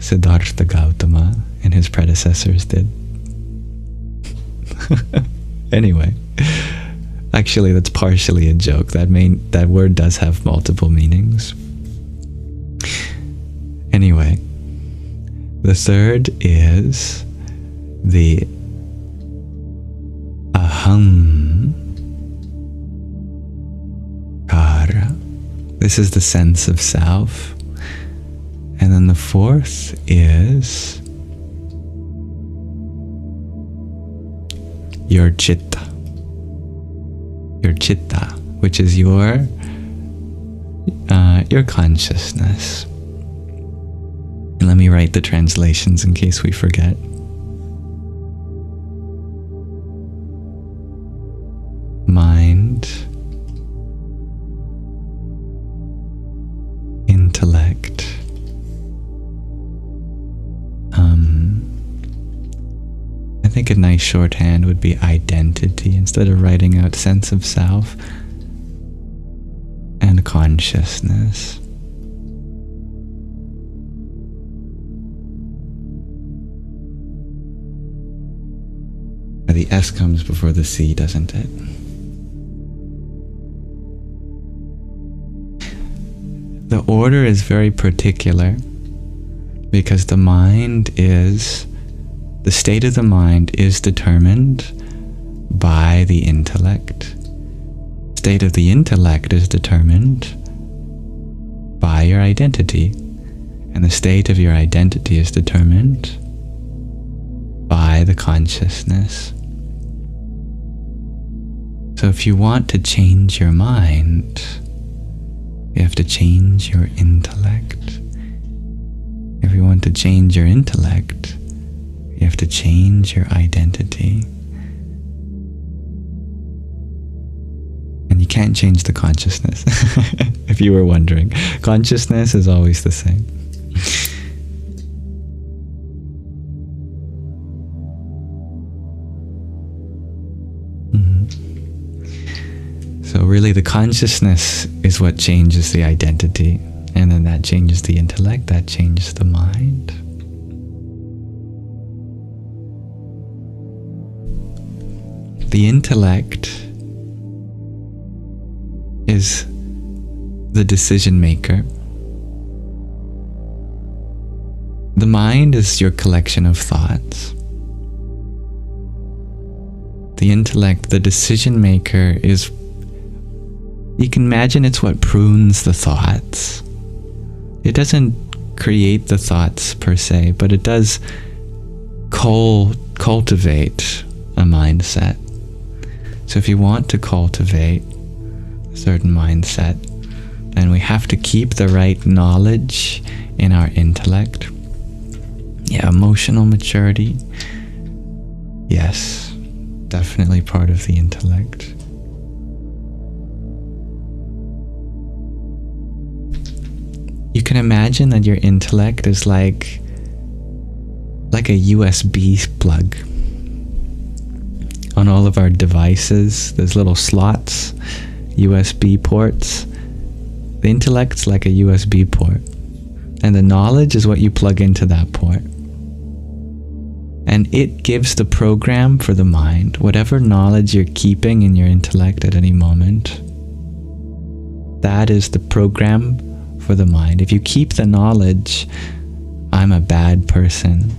Siddhartha Gautama and his predecessors did. Anyway, actually that's partially a joke. That word does have multiple meanings. Anyway, the third is the ahamkara. This is the sense of self. And then the fourth is your chitta. Your chitta, which is your consciousness. And let me write the translations in case we forget. Mind, intellect, I think a nice shorthand would be identity instead of writing out sense of self, and consciousness. The S comes before the C, doesn't it? The order is very particular because the state of the mind is determined by the intellect. The state of the intellect is determined by your identity. And the state of your identity is determined by the consciousness. So if you want to change your mind, you have to change your intellect. If you want to change your intellect, you have to change your identity. And you can't change the consciousness. If you were wondering, consciousness is always the same. So really the consciousness is what changes the identity, and then that changes the intellect, that changes the mind. The intellect is the decision maker. The mind is your collection of thoughts. The intellect, the decision maker, is, you can imagine it's what prunes the thoughts. It doesn't create the thoughts per se, but it does cultivate a mindset. So if you want to cultivate a certain mindset, then we have to keep the right knowledge in our intellect. Yeah, emotional maturity. Yes, definitely part of the intellect. You can imagine that your intellect is like a USB plug. On all of our devices, there's little slots, USB ports. The intellect's like a USB port, and the knowledge is what you plug into that port. And it gives the program for the mind. Whatever knowledge you're keeping in your intellect at any moment, that is the program for the mind. If you keep the knowledge, I'm a bad person,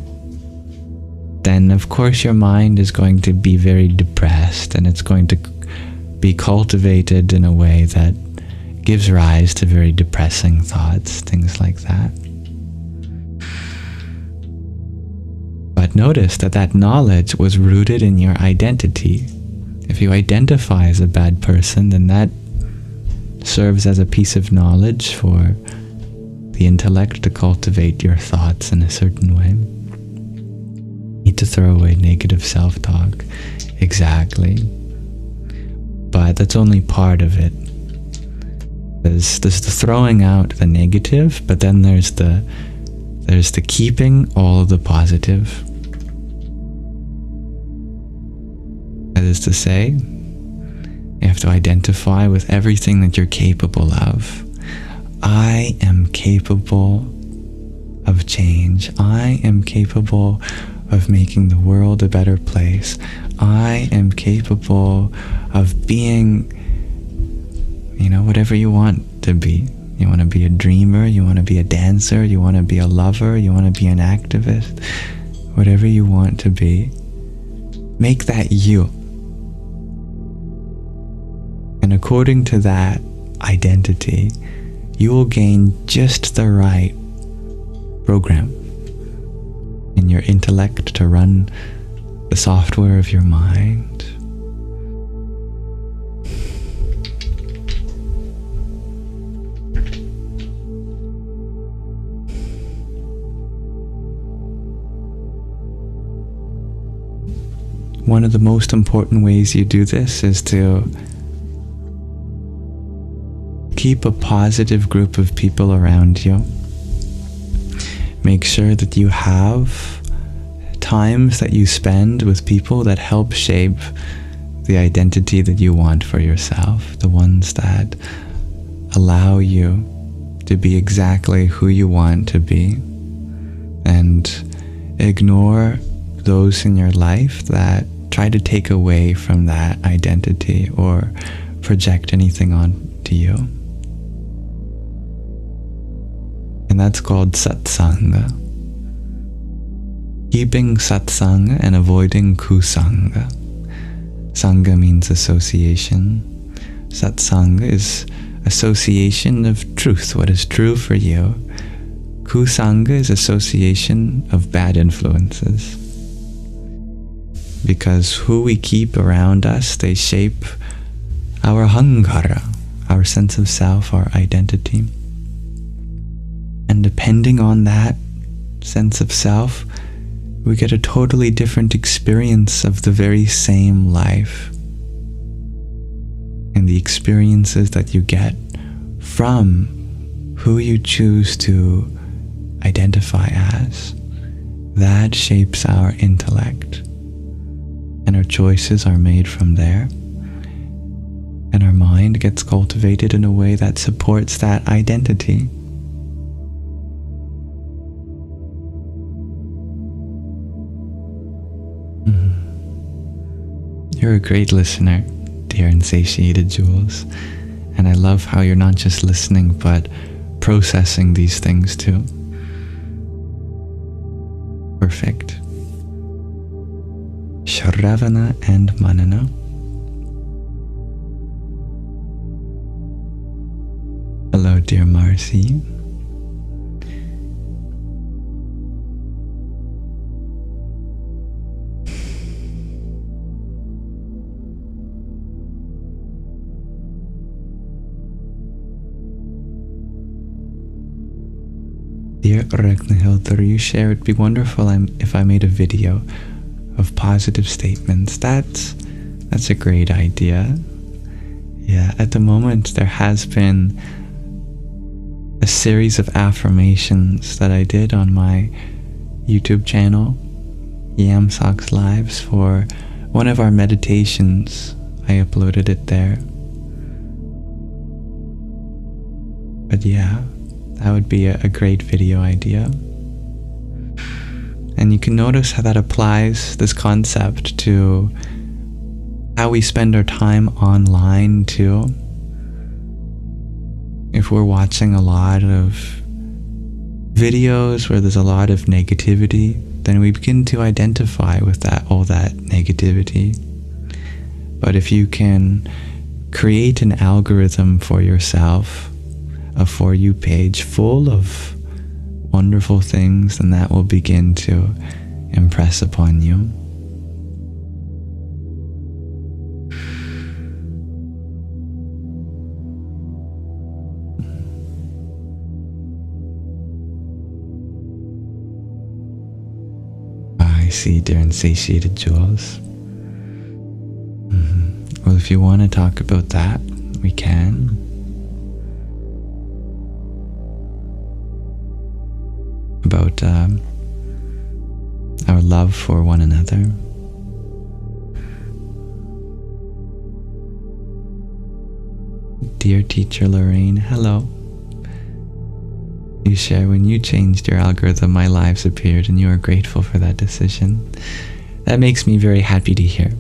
then of course your mind is going to be very depressed, and it's going to be cultivated in a way that gives rise to very depressing thoughts, things like that. But notice that that knowledge was rooted in your identity. If you identify as a bad person, then that serves as a piece of knowledge for the intellect to cultivate your thoughts in a certain way. You need to throw away negative self-talk. Exactly. But that's only part of it. There's the throwing out the negative, but then there's the keeping all of the positive. That is to say, you have to identify with everything that you're capable of. I am capable of change. I am capable of making the world a better place. I am capable of being, whatever you want to be. You want to be a dreamer, you want to be a dancer, you want to be a lover, you want to be an activist. Whatever you want to be, make that you. And according to that identity, you will gain just the right program in your intellect to run the software of your mind. One of the most important ways you do this is to keep a positive group of people around you. Make sure that you have times that you spend with people that help shape the identity that you want for yourself, the ones that allow you to be exactly who you want to be, and ignore those in your life that try to take away from that identity or project anything onto you. And that's called satsanga. Keeping satsanga and avoiding kusanga. Sangha means association. Satsanga is association of truth, what is true for you. Kusanga is association of bad influences. Because who we keep around us, they shape our ahankara, our sense of self, our identity. And depending on that sense of self, we get a totally different experience of the very same life. And the experiences that you get from who you choose to identify as, that shapes our intellect. And our choices are made from there. And our mind gets cultivated in a way that supports that identity. You're a great listener, dear insatiated jewels, and I love how you're not just listening but processing these things too. Perfect. Shravana and Manana. Hello, dear Marcy. Dear Ragnhildur, you share it'd be wonderful if I made a video of positive statements. That's a great idea. Yeah, at the moment there has been a series of affirmations that I did on my YouTube channel, Yamsox Lives, for one of our meditations. I uploaded it there. But yeah, that would be a great video idea. And you can notice how that applies this concept to how we spend our time online too. If we're watching a lot of videos where there's a lot of negativity, then we begin to identify with all that negativity. But if you can create an algorithm for yourself, a For You page full of wonderful things, then that will begin to impress upon you. I see, dear insatiated jewels. Well, if you want to talk about that, we can. About our love for one another. Dear teacher Lorraine, hello. You share, when you changed your algorithm, my lives appeared, and you are grateful for that decision. That makes me very happy to hear.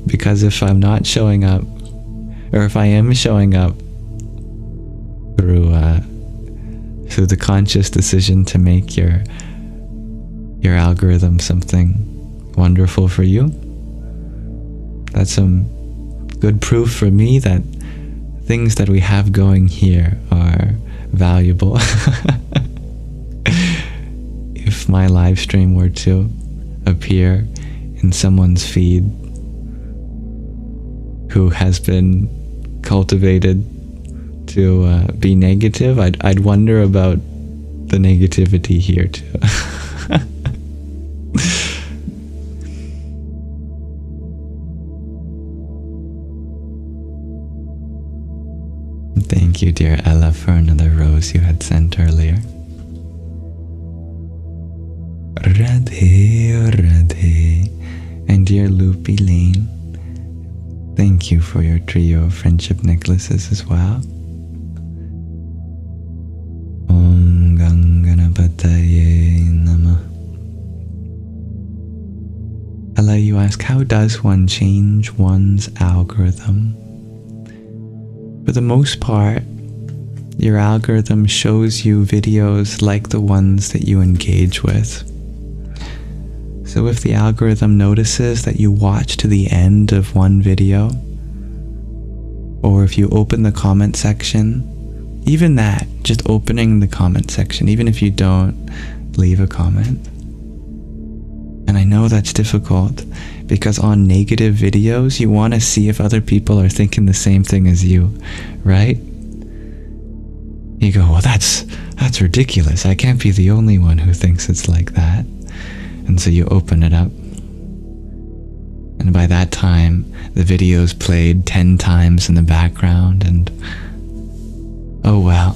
Because if I'm not showing up, or if I am showing up through the conscious decision to make your algorithm something wonderful for you, that's some good proof for me that things that we have going here are valuable. If my live stream were to appear in someone's feed who has been cultivated to be negative, I'd wonder about the negativity here too. Thank you, dear Ella, for another rose you had sent earlier. Radhe, Radhe. And dear Loopy Lane, thank you for your trio of friendship necklaces as well. Om Ganganapataye Namah. Ella, you ask, how does one change one's algorithm? For the most part, your algorithm shows you videos like the ones that you engage with. So if the algorithm notices that you watch to the end of one video, or if you open the comment section, even that, just opening the comment section, even if you don't leave a comment. And I know that's difficult, because on negative videos, you want to see if other people are thinking the same thing as you, right? You go, well, that's ridiculous. I can't be the only one who thinks it's like that. And so you open it up. And by that time, the video's played 10 times in the background, and oh well.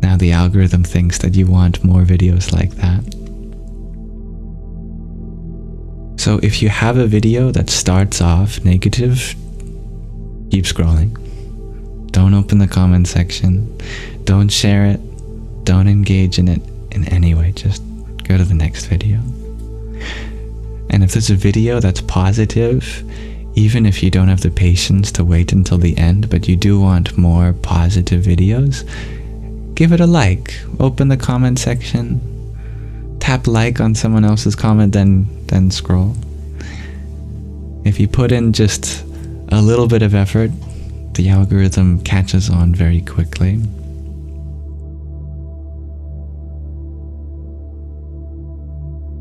Now the algorithm thinks that you want more videos like that. So if you have a video that starts off negative, keep scrolling. Don't open the comment section. Don't share it. Don't engage in it in any way. Just go to the next video. And if there's a video that's positive, even if you don't have the patience to wait until the end, but you do want more positive videos, give it a like. Open the comment section. Tap like on someone else's comment, then scroll. If you put in just a little bit of effort, the algorithm catches on very quickly.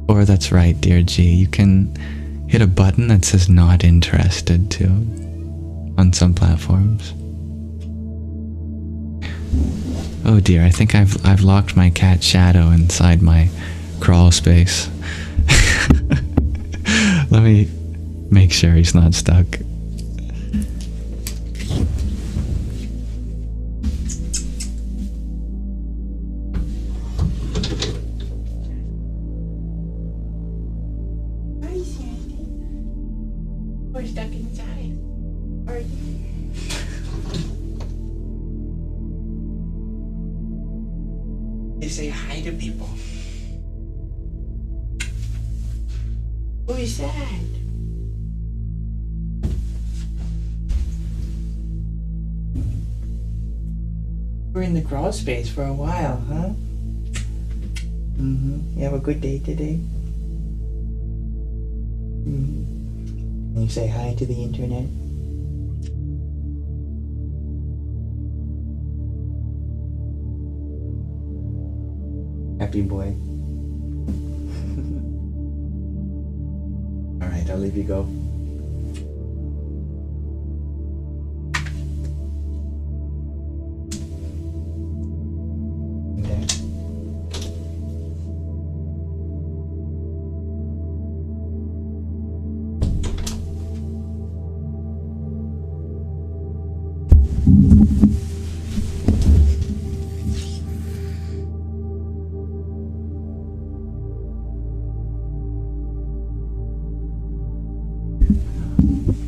Or that's right, dear G, you can hit a button that says not interested too on some platforms. Oh dear, I think I've locked my cat Shadow inside my crawl space. Let me make sure he's not stuck. We're stuck inside. Are you? say hi to people. Who is that? We're in the crawl space for a while, huh? You have a good day today? Can you say hi to the internet? Happy boy. Alright, I'll leave you go.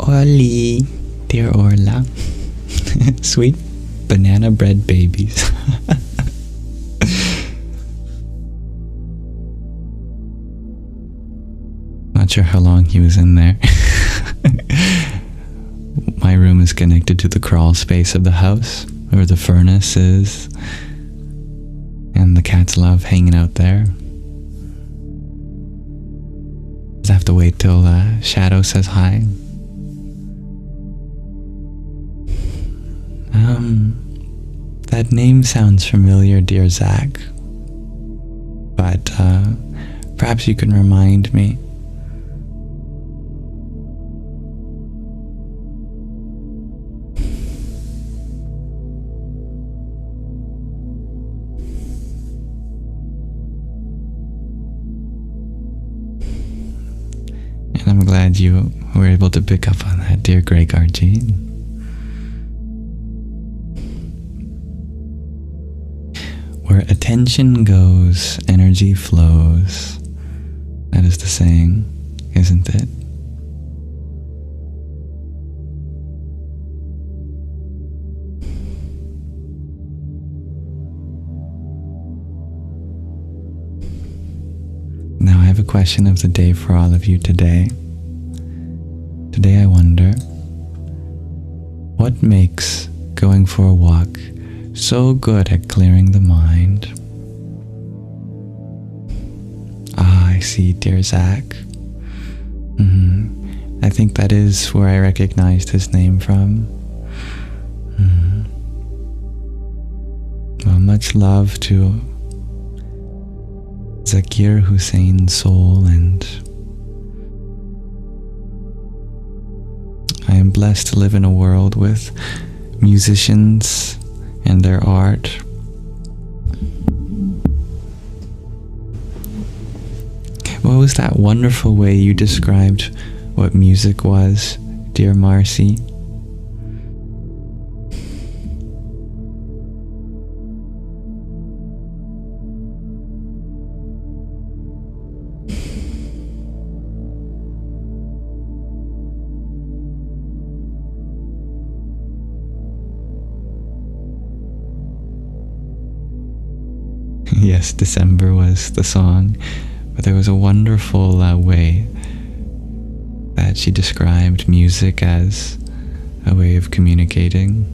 Oli, dear Orla. Sweet banana bread babies. Not sure how long he was in there. My room is connected to the crawl space of the house, where the furnace is, and the cats love hanging out there. Just have to wait till Shadow says hi. That name sounds familiar, dear Zach, but perhaps you can remind me. And I'm glad you were able to pick up on that, dear Greg RG. Where attention goes, energy flows. That is the saying, isn't it? Now I have a question of the day for all of you today. Today I wonder, what makes going for a walk so good at clearing the mind? I see, dear Zach. I think that is where I recognized his name from. Well, much love to Zakir Hussein's soul, and I am blessed to live in a world with musicians and their art. What was that wonderful way you described what music was, dear Marcy? Yes, December was the song, but there was a wonderful way that she described music as a way of communicating.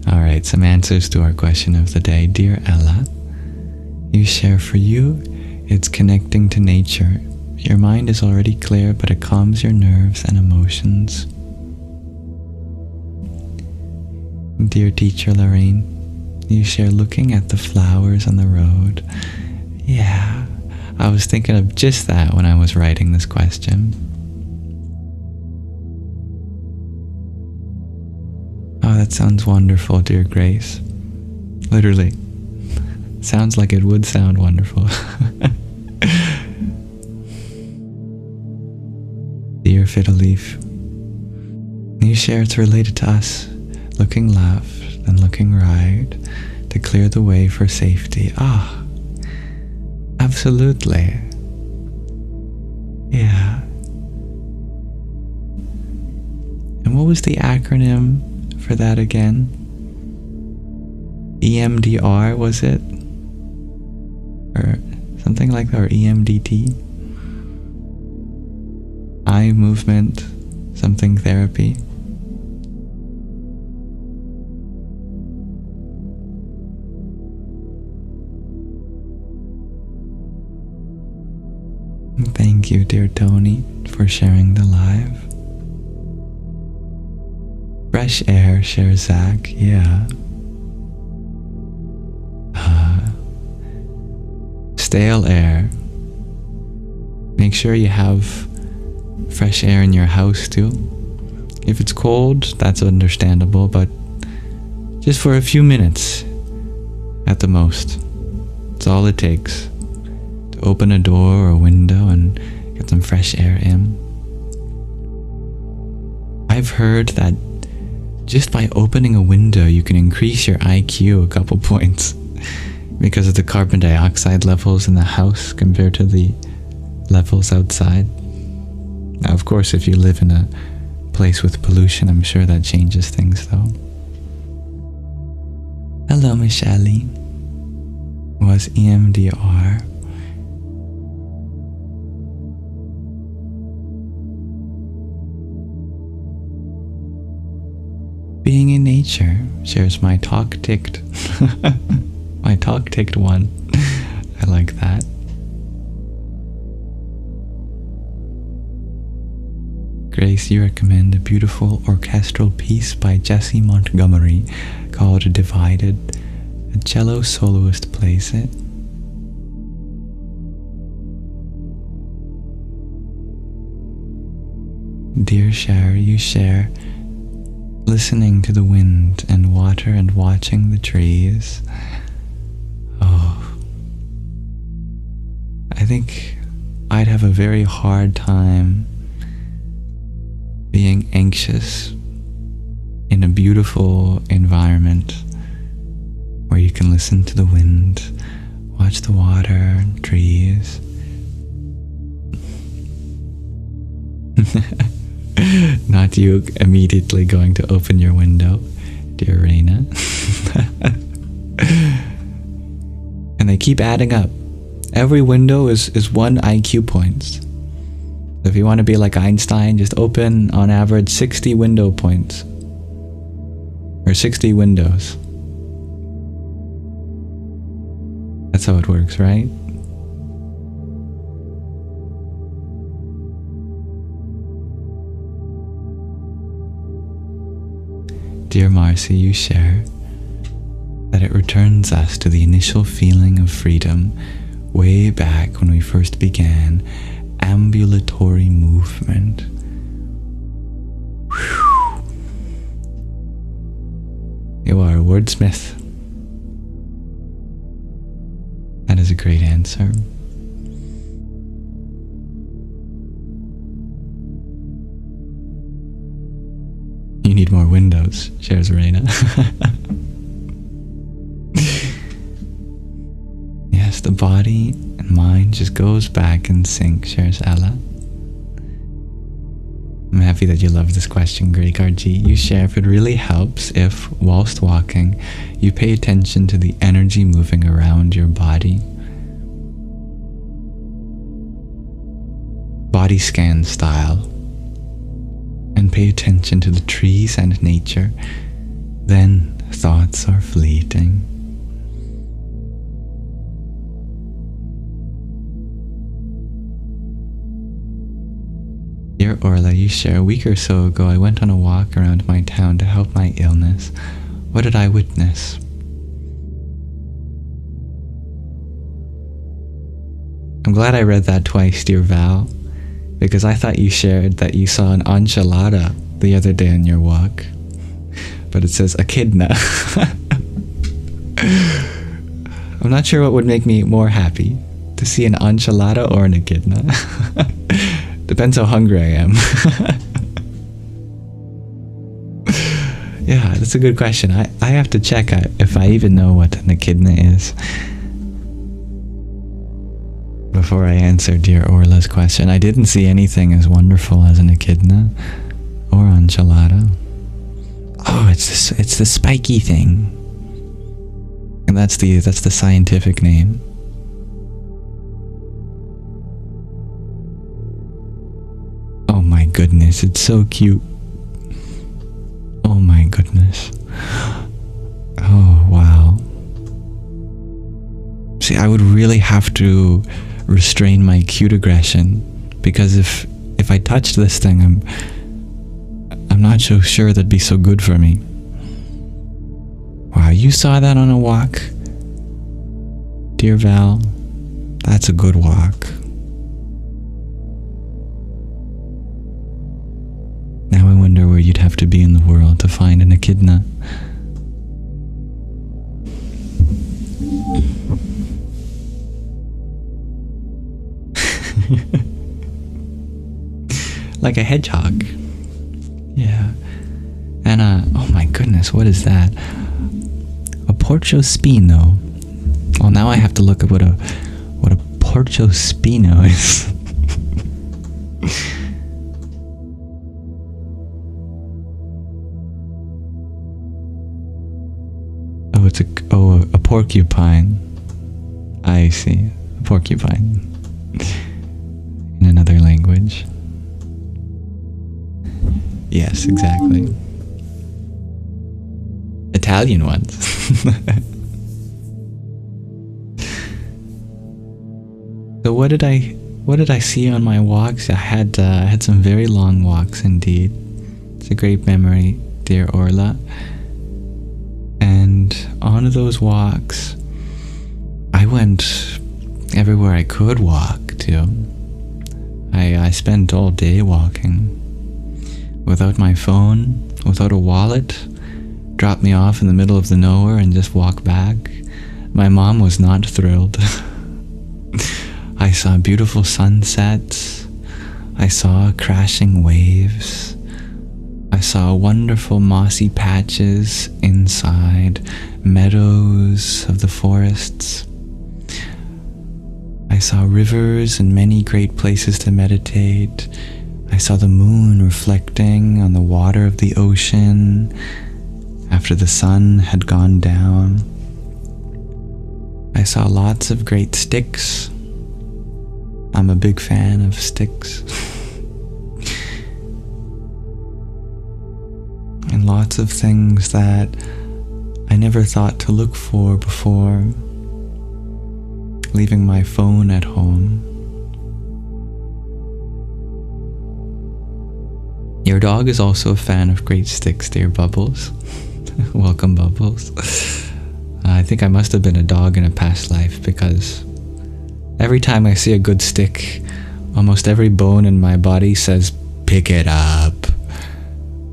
Alright, some answers to our question of the day. Dear Ella, you share, for you, it's connecting to nature. Your mind is already clear, but it calms your nerves and emotions. Dear teacher Lorraine, you share looking at the flowers on the road. Yeah, I was thinking of just that when I was writing this question. Oh, that sounds wonderful, dear Grace. Literally. Sounds like it would sound wonderful. Dear Fiddleleaf, you share it's related to us. Looking left and looking right to clear the way for safety. Absolutely. Yeah. And what was the acronym for that again? EMDR, was it? Or something like that, or EMDT? Eye movement, something therapy. Thank you, dear Tony, for sharing the live. Fresh air, shares Zach, yeah. Stale air. Make sure you have fresh air in your house too. If it's cold, that's understandable, but just for a few minutes at the most. It's all it takes to open a door or a window and get some fresh air in. I've heard that just by opening a window you can increase your IQ a couple points because of the carbon dioxide levels in the house compared to the levels outside. Now, of course, if you live in a place with pollution, I'm sure that changes things though. Hello, Michelle. Was EMDR. Being in nature, shares my talk ticked. My talk ticked one. I like that. Grace, you recommend a beautiful orchestral piece by Jesse Montgomery called Divided. A cello soloist plays it. Dear Share, you share listening to the wind and water and watching the trees. Oh, I think I'd have a very hard time being anxious in a beautiful environment where you can listen to the wind, watch the water and trees. Not you immediately going to open your window, dear Raina. And they keep adding up. Every window is 1 IQ points. So if you want to be like Einstein, just open on average 60 window points. Or 60 windows. That's how it works, right? Dear Marcy, you share that it returns us to the initial feeling of freedom way back when we first began ambulatory movement. Whew. You are a wordsmith. That is a great answer. You need more windows, shares Reina. Yes, the body and mind just goes back in sync, shares Ella. I'm happy that you love this question, Greg RG. You share if it really helps if, whilst walking, you pay attention to the energy moving around your body. Body scan style. And pay attention to the trees and nature, then thoughts are fleeting. Dear Orla, you share, a week or so ago I went on a walk around my town to help my illness. What did I witness? I'm glad I read that twice, dear Val, because I thought you shared that you saw an enchilada the other day on your walk. But it says echidna. I'm not sure what would make me more happy, to see an enchilada or an echidna. Depends how hungry I am. Yeah, that's a good question. I have to check if I even know what an echidna is before I answer dear Orla's question. I didn't see anything as wonderful as an echidna or enchilada. Oh, it's the spiky thing. And that's the scientific name. Oh my goodness, it's so cute. Oh my goodness. Oh wow. See, I would really have to restrain my cute aggression, because if I touched this thing, I'm not so sure that'd be so good for me. Wow, you saw that on a walk? Dear Val, that's a good walk. Now I wonder where you'd have to be in the world to find an echidna. Like a hedgehog. Yeah. And oh my goodness, what is that? A porcospino. Well, now I have to look at what a porcospino is. Oh, a porcupine. I see. A porcupine. In another language. Yes, exactly. Italian ones. So what did I see on my walks? I had some very long walks indeed. It's a great memory, dear Orla. And on those walks, I went everywhere I could walk to. I spent all day walking. Without my phone, without a wallet, dropped me off in the middle of the nowhere and just walk back. My mom was not thrilled. I saw beautiful sunsets. I saw crashing waves. I saw wonderful mossy patches inside meadows of the forests. I saw rivers and many great places to meditate. I saw the moon reflecting on the water of the ocean after the sun had gone down. I saw lots of great sticks. I'm a big fan of sticks. And lots of things that I never thought to look for before, leaving my phone at home. Your dog is also a fan of great sticks, dear Bubbles. Welcome, Bubbles. I think I must have been a dog in a past life, because every time I see a good stick, almost every bone in my body says, pick it up,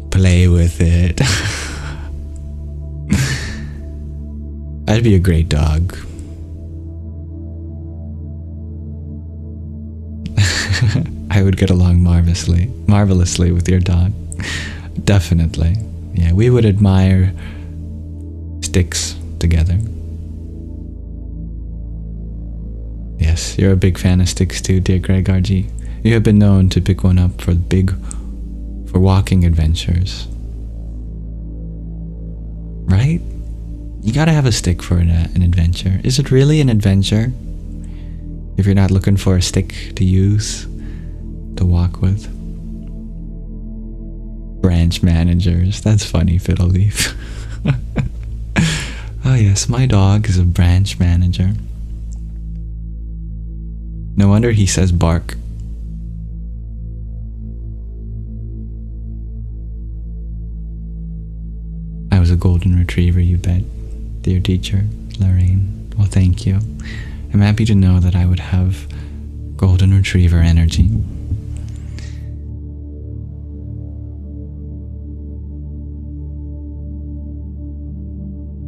play with it. I'd be a great dog. I would get along marvelously with your dog. Definitely. Yeah, we would admire sticks together. Yes, you're a big fan of sticks too, dear Greg RG. You have been known to pick one up for walking adventures. Right? You gotta have a stick for an adventure. Is it really an adventure if you're not looking for a stick to use to walk with? Branch managers. That's funny, Fiddle Leaf. Oh yes, my dog is a branch manager. No wonder he says bark. I was a golden retriever, you bet, dear teacher, Lorraine. Well, thank you. I'm happy to know that I would have golden retriever energy.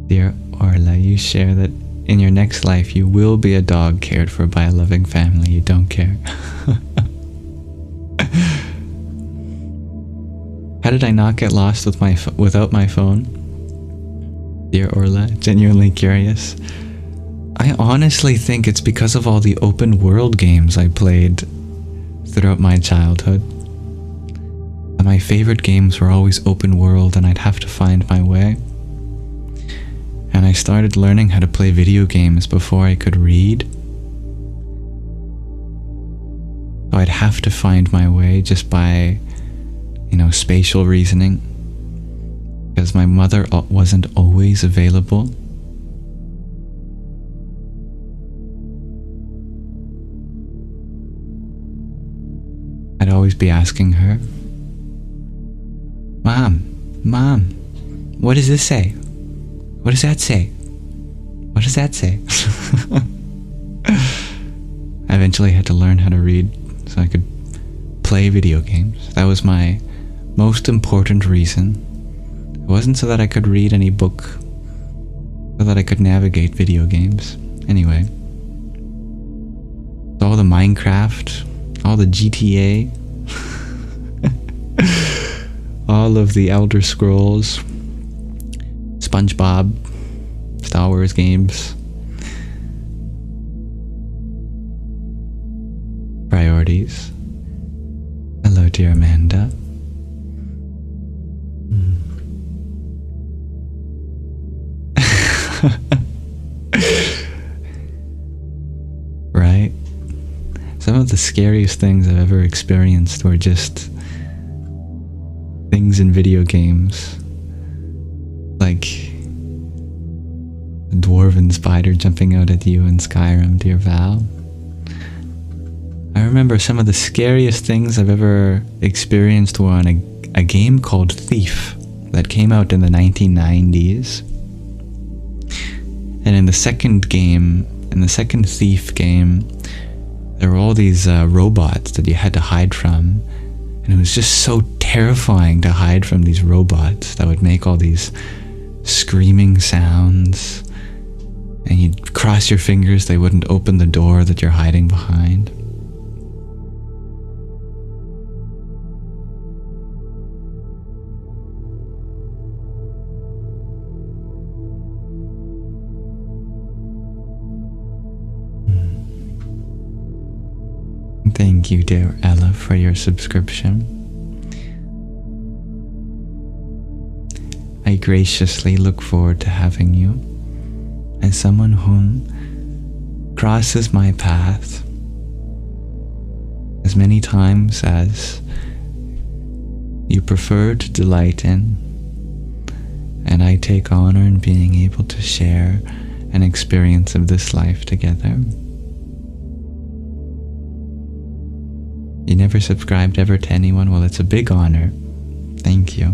Dear Orla, you share that in your next life you will be a dog cared for by a loving family. You don't care. How did I not get lost without my phone? Dear Orla, genuinely curious. I honestly think it's because of all the open world games I played throughout my childhood. my favorite games were always open world and I'd have to find my way. And I started learning how to play video games before I could read. So I'd have to find my way just by, spatial reasoning. Because my mother wasn't always available. I'd always be asking her, Mom, what does this say? What does that say? What does that say? I eventually had to learn how to read so I could play video games. That was my most important reason. It wasn't so that I could read any book, so that I could navigate video games. Anyway, all the Minecraft, all the GTA, all of the Elder Scrolls, SpongeBob, Star Wars games. Priorities. Hello, dear Amanda. Right? Some of the scariest things I've ever experienced were just things in video games. Like a dwarven spider jumping out at you in Skyrim, dear Val. I remember some of the scariest things I've ever experienced were on a game called Thief that came out in the 1990s. And in the second Thief game, there were all these robots that you had to hide from. And it was just so terrifying to hide from these robots that would make all these screaming sounds. And you'd cross your fingers, they wouldn't open the door that you're hiding behind. Thank you, dear Ella, for your subscription. I graciously look forward to having you as someone whom crosses my path as many times as you prefer to delight in, and I take honor in being able to share an experience of this life together. You never subscribed ever to anyone? Well, it's a big honor. Thank you.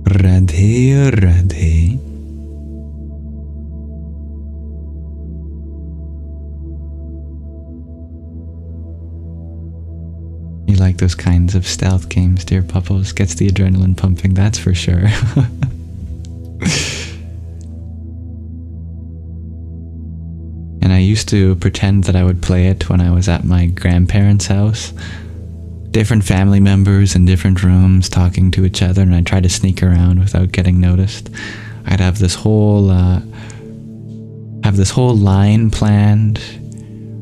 Radhe Radhe. You like those kinds of stealth games, dear Pupples. Gets the adrenaline pumping, that's for sure. And I used to pretend that I would play it when I was at my grandparents' house. Different family members in different rooms talking to each other, and I'd try to sneak around without getting noticed. I'd have this whole line planned,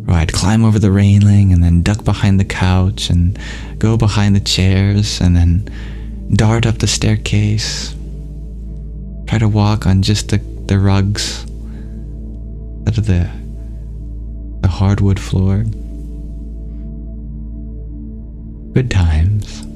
where I'd climb over the railing and then duck behind the couch and go behind the chairs and then dart up the staircase. Try to walk on just the rugs out of the hardwood floor. Good times.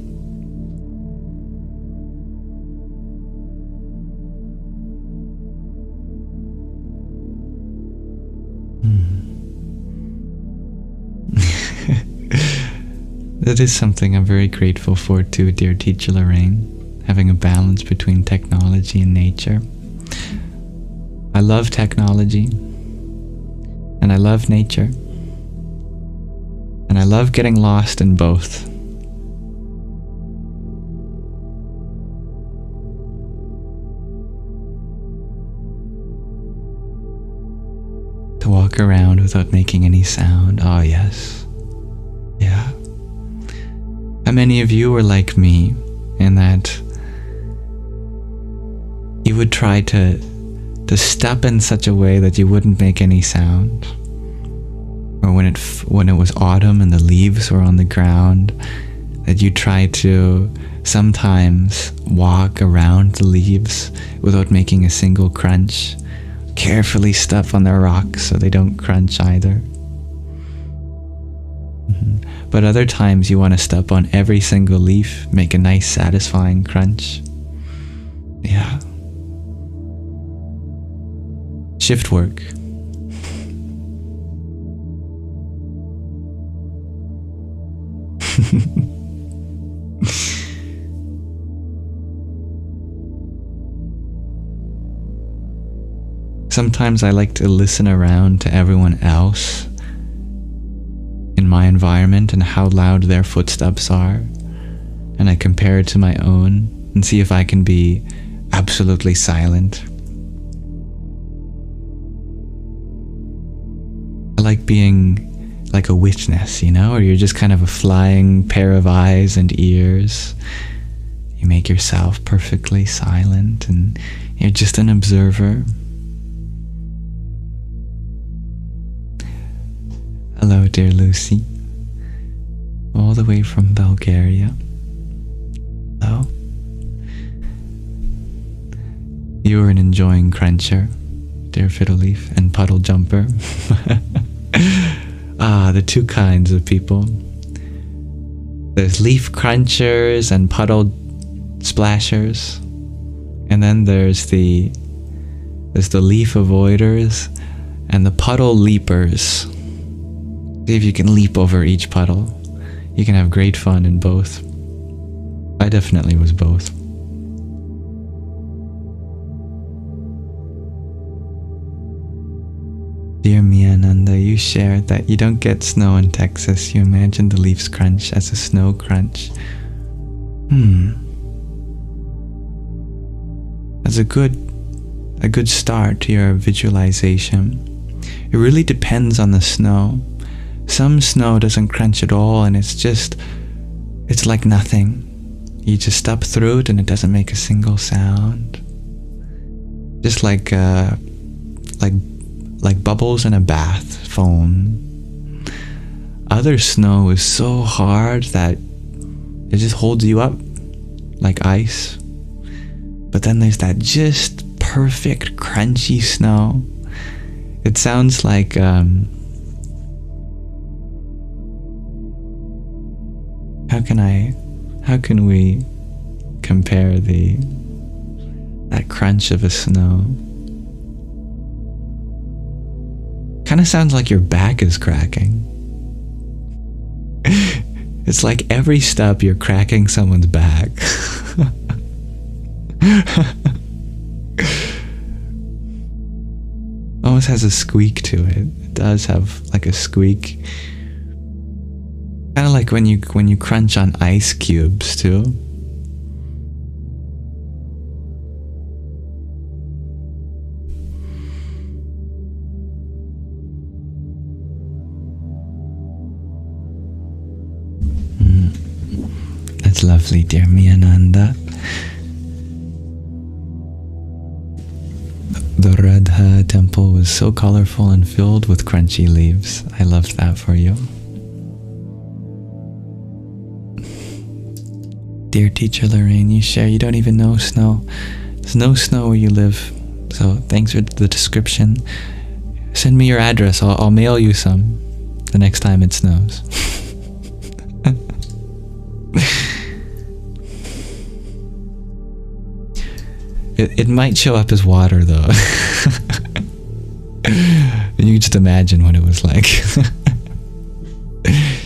That is something I'm very grateful for too, dear teacher Lorraine, having a balance between technology and nature. I love technology, and I love nature, and I love getting lost in both. To walk around without making any sound, oh yes, yeah. How many of you are like me in that you would try to step in such a way that you wouldn't make any sound, or when it was autumn and the leaves were on the ground, that you try to sometimes walk around the leaves without making a single crunch. Carefully step on the rocks so they don't crunch either. But other times you want to step on every single leaf, make a nice satisfying crunch. Yeah. Shift work. Sometimes I like to listen around to everyone else in my environment and how loud their footsteps are, and I compare it to my own and see if I can be absolutely silent. I like being like a witness, or you're just kind of a flying pair of eyes and ears. You make yourself perfectly silent and you're just an observer. Hello, dear Lucy, all the way from Bulgaria. Hello. You are an enjoying cruncher, dear Fiddleleaf, and puddle jumper. The two kinds of people. There's leaf crunchers and puddle splashers, and then there's the leaf avoiders and the puddle leapers. See if you can leap over each puddle. You can have great fun in both. I definitely was both. Dear Miananda, you shared that you don't get snow in Texas. You imagine the leaves crunch as a snow crunch. That's a good start to your visualization. It really depends on the snow. Some snow doesn't crunch at all, and it's like nothing. You just step through it and it doesn't make a single sound. Just like bubbles in a bath, foam. Other snow is so hard that it just holds you up like ice. But then there's that just perfect crunchy snow. It sounds like how can we compare that crunch of a snow? Kind of sounds like your back is cracking. It's like every step you're cracking someone's back. Almost has a squeak to it. It does have like a squeak. Kind of like when you crunch on ice cubes too. That's lovely, dear Miananda. The Radha temple was so colorful and filled with crunchy leaves. I loved that for you. Dear teacher Lorraine, you share you don't even know snow. There's no snow where you live. So thanks for the description. Send me your address. I'll mail you some the next time it snows. It might show up as water though. You can just imagine what it was like.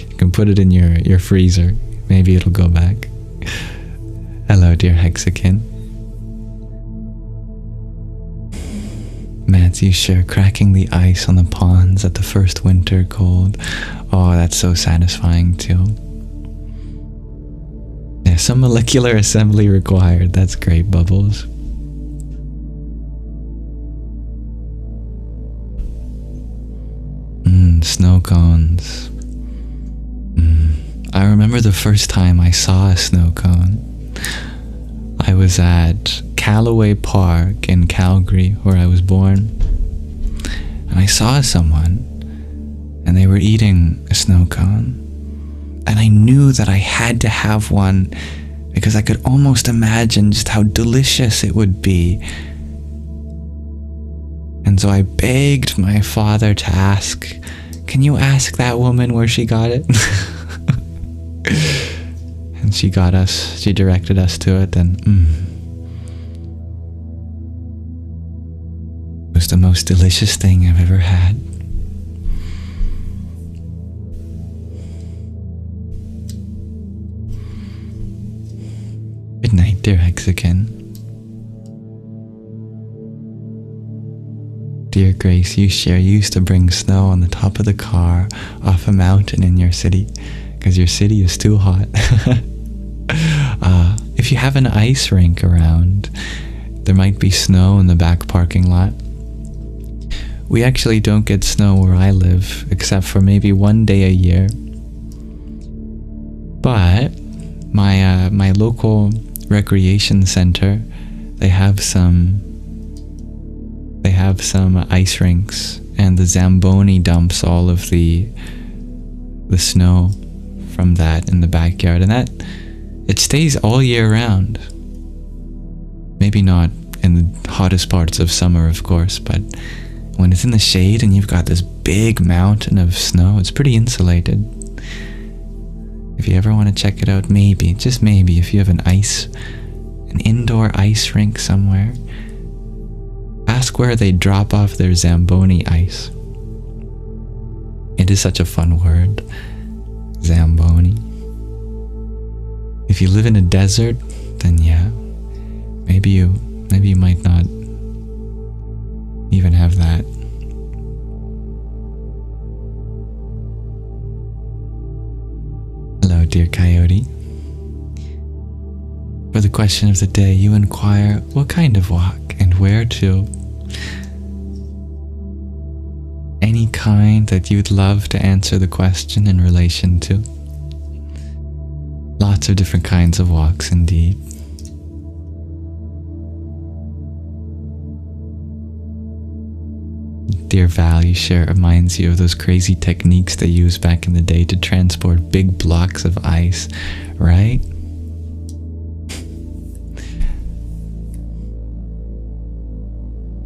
You can put it in your freezer. Maybe it'll go back. Hello, dear Hexakin. Matthew share cracking the ice on the ponds at the first winter cold. Oh, that's so satisfying too. Yeah, some molecular assembly required. That's great, Bubbles. Snow cones. I remember the first time I saw a snow cone. I was at Callaway Park in Calgary, where I was born, and I saw someone, and they were eating a snow cone. And I knew that I had to have one because I could almost imagine just how delicious it would be. And so I begged my father to ask, "Can you ask that woman where she got it?" And she directed us to it, and it was the most delicious thing I've ever had. Good night, dear Hexagon. Dear Grace, you used to bring snow on the top of the car off a mountain in your city because your city is too hot. If you have an ice rink around, there might be snow in the back parking lot. We actually don't get snow where I live, except for maybe one day a year. But my local recreation center, they have some ice rinks, and the Zamboni dumps all of the snow from that in the backyard, and that it stays all year round. Maybe not in the hottest parts of summer, of course, but when it's in the shade and you've got this big mountain of snow, it's pretty insulated. If you ever want to check it out, maybe, just maybe, if you have an indoor ice rink somewhere, ask where they drop off their Zamboni ice. It is such a fun word, Zamboni. If you live in a desert, then yeah, maybe you might not even have that. Hello, dear Coyote. For the question of the day, you inquire, what kind of walk and where to? Any kind that you'd love to answer the question in relation to? Lots of different kinds of walks indeed. Dear Val, you share reminds you of those crazy techniques they used back in the day to transport big blocks of ice, right?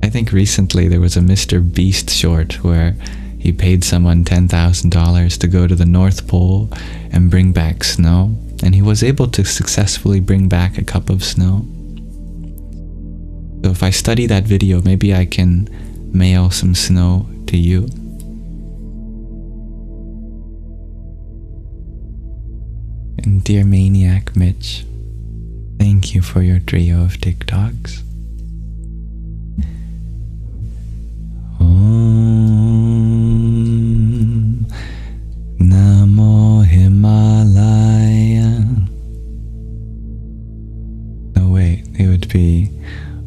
I think recently there was a Mr. Beast short where he paid someone $10,000 to go to the North Pole and bring back snow, and he was able to successfully bring back a cup of snow. So if I study that video, maybe I can mail some snow to you. And dear Maniac Mitch, thank you for your trio of TikToks. Om Namo Himalaya. No, wait, it would be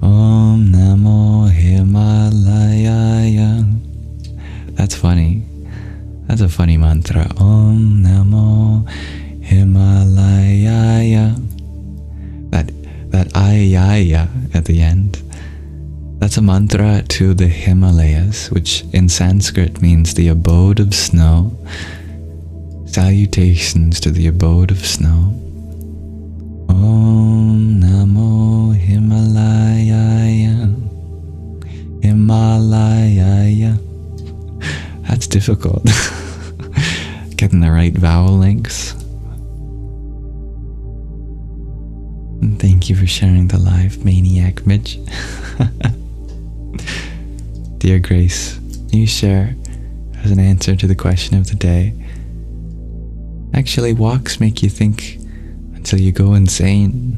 Om Namo Himalaya. That's funny. That's a funny mantra. Om Namo Himalaya. That ayaya at the end. That's a mantra to the Himalayas, which in Sanskrit means the abode of snow. Salutations to the abode of snow. Om Namo Himalaya. Himalaya. That's difficult. Getting the right vowel links. And thank you for sharing the live, Maniac Mitch. Dear Grace, you share as an answer to the question of the day. Actually, walks make you think until you go insane.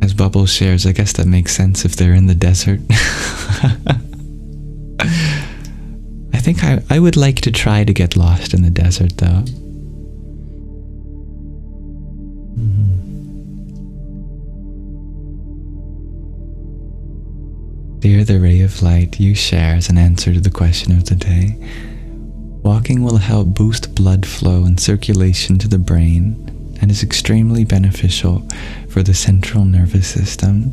As Bubble shares, I guess that makes sense if they're in the desert. I think I would like to try to get lost in the desert, though. Dear the Ray of Light, you share as an answer to the question of the day. Walking will help boost blood flow and circulation to the brain and is extremely beneficial for the central nervous system.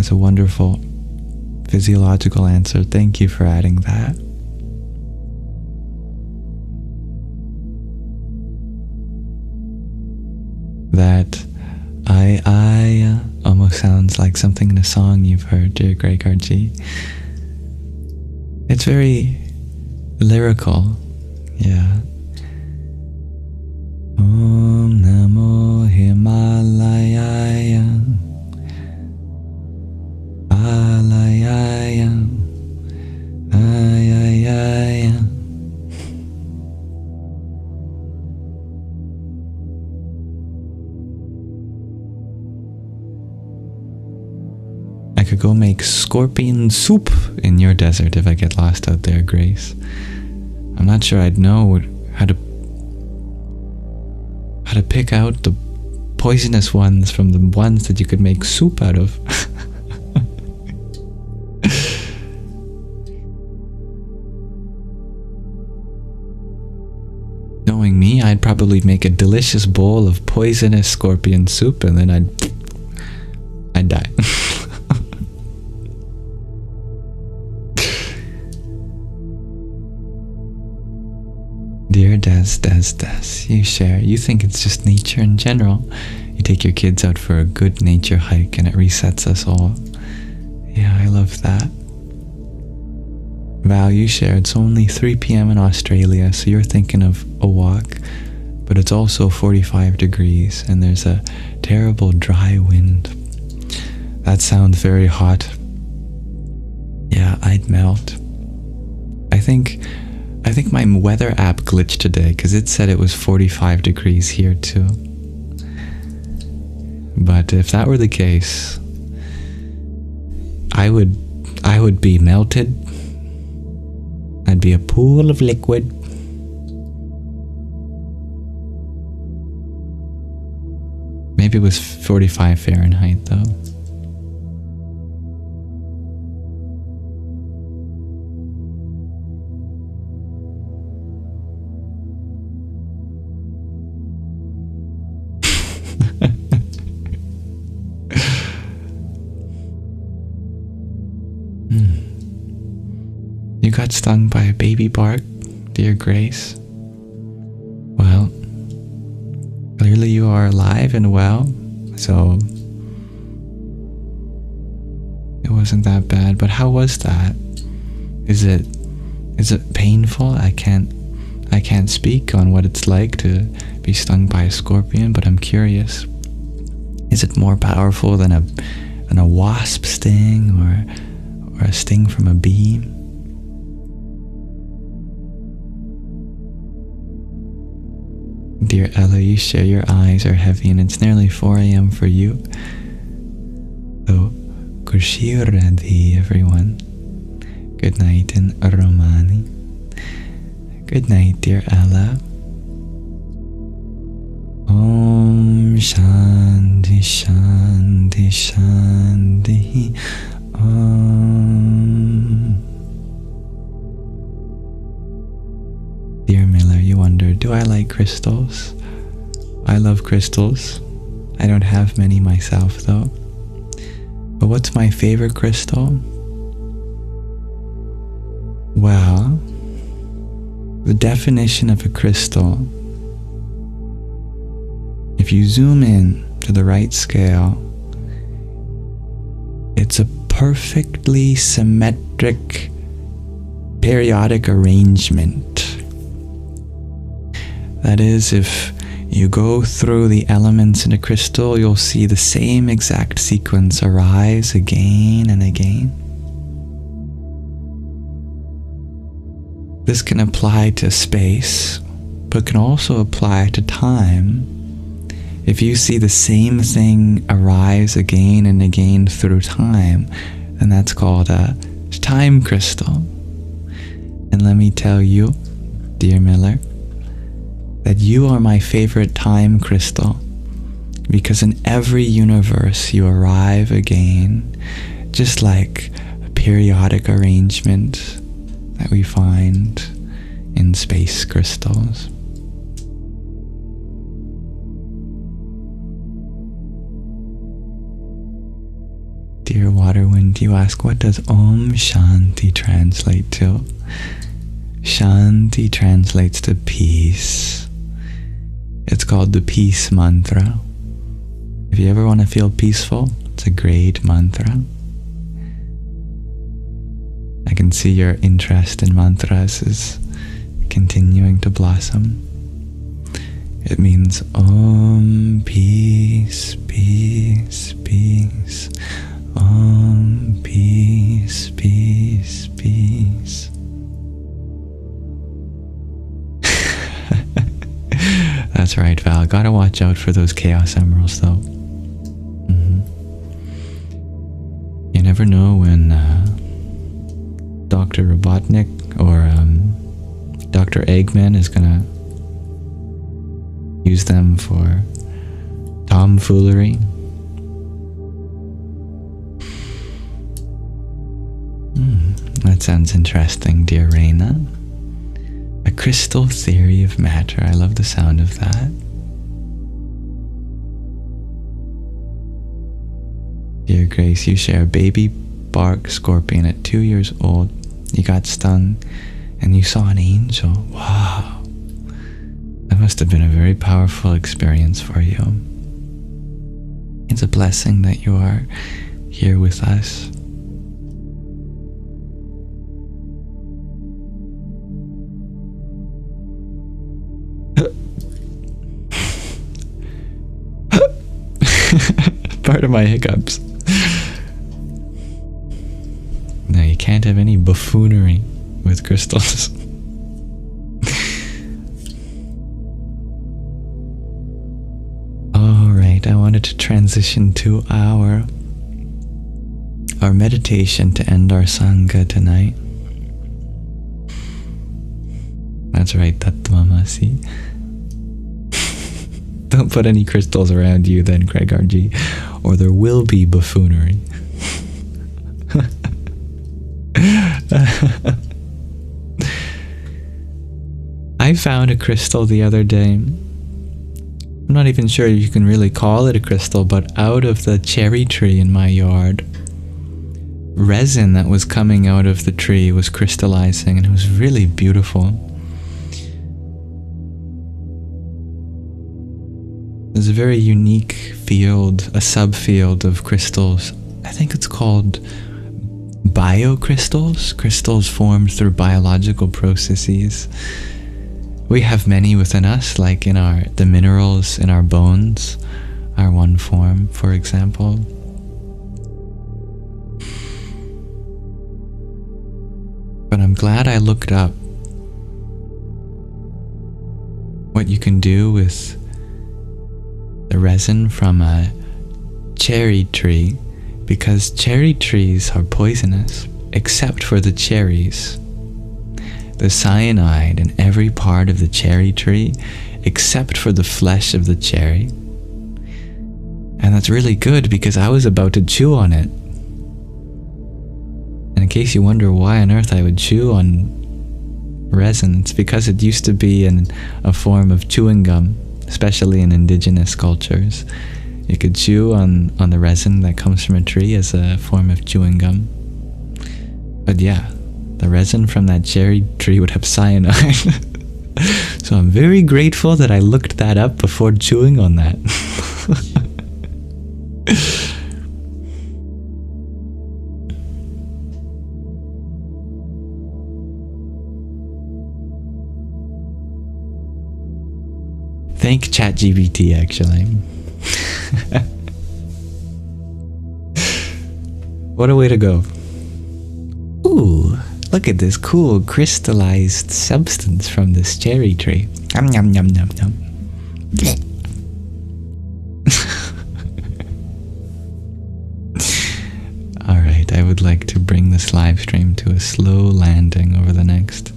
That's a wonderful physiological answer. Thank you for adding that. That I almost sounds like something in a song you've heard, dear Greg RG. It's very lyrical, yeah. Om Namo Himalaya Alayaya Ayayaya. I could go make scorpion soup in your desert if I get lost out there, Grace. I'm not sure I'd know how to pick out the poisonous ones from the ones that you could make soup out of. Knowing me, I'd probably make a delicious bowl of poisonous scorpion soup and then I'd die. Dear Des, you share. You think it's just nature in general. You take your kids out for a good nature hike and it resets us all. Yeah, I love that. Val, you share. It's only 3 p.m. in Australia, so you're thinking of a walk, but it's also 45 degrees and there's a terrible dry wind. That sounds very hot. Yeah, I'd melt. I think my weather app glitched today because it said it was 45 degrees here too. But if that were the case, I would be melted. I'd be a pool of liquid. Maybe it was 45 Fahrenheit though. You got stung by a baby bark, dear Grace. Well, clearly you are alive and well, so it wasn't that bad. But how was that? Is it painful? I can't speak on what it's like to be stung by a scorpion, but I'm curious. Is it more powerful than a wasp sting or a sting from a bee? Dear Ella, you share. Your eyes are heavy and it's nearly 4 a.m. for you. So, Kurshir Radhi, everyone. Good night in Romani. Good night, dear Ella. Om Shanti Shanti Shanti Om. Dear Miller, you wonder, do I like crystals? I love crystals. I don't have many myself though. But what's my favorite crystal? Well, the definition of a crystal, if you zoom in to the right scale, it's a perfectly symmetric periodic arrangement. That is, if you go through the elements in a crystal, you'll see the same exact sequence arise again and again. This can apply to space, but can also apply to time. If you see the same thing arise again and again through time, then that's called a time crystal. And let me tell you, dear Miller, that you are my favorite time crystal, because in every universe you arrive again, just like a periodic arrangement that we find in space crystals. dear water wind, you ask, what does Om Shanti translate to? Shanti translates to peace. It's called the peace mantra. If you ever want to feel peaceful, it's a great mantra. I can see your interest in mantras is continuing to blossom. It means Om, peace, peace, peace. Om, peace, peace, peace. That's right, Val. Gotta watch out for those chaos emeralds, though. You never know when Dr. Robotnik or Dr. Eggman is gonna use them for tomfoolery. That sounds interesting, dear Reina. A crystal theory of matter. I love the sound of that. Dear Grace, you share a baby bark scorpion at 2 years old. You got stung and you saw an angel. Wow. That must have been a very powerful experience for you. It's a blessing that you are here with us. Part of my hiccups. No, you can't have any buffoonery with crystals. Alright, I wanted to transition to our meditation to end our Sangha tonight. That's right, Tattvamasi. Don't put any crystals around you then, Craig RG, or there will be buffoonery. I found a crystal the other day. I'm not even sure you can really call it a crystal, but out of the cherry tree in my yard, resin that was coming out of the tree was crystallizing, and it was really beautiful. There's a very unique field, a subfield of crystals. I think it's called biocrystals, crystals formed through biological processes. We have many within us, like in the minerals in our bones are one form, for example. But I'm glad I looked up what you can do with the resin from a cherry tree, because cherry trees are poisonous, except for the cherries. The cyanide in every part of the cherry tree, except for the flesh of the cherry. And that's really good, because I was about to chew on it. And in case you wonder why on earth I would chew on resin, it's because it used to be a form of chewing gum, especially in indigenous cultures. You could chew on the resin that comes from a tree as a form of chewing gum. But yeah, the resin from that cherry tree would have cyanide. So I'm very grateful that I looked that up before chewing on that. Thank ChatGPT, actually. What a way to go. Ooh, look at this cool crystallized substance from this cherry tree. Yum, yum, yum, yum, yum. Alright, I would like to bring this live stream to a slow landing over the next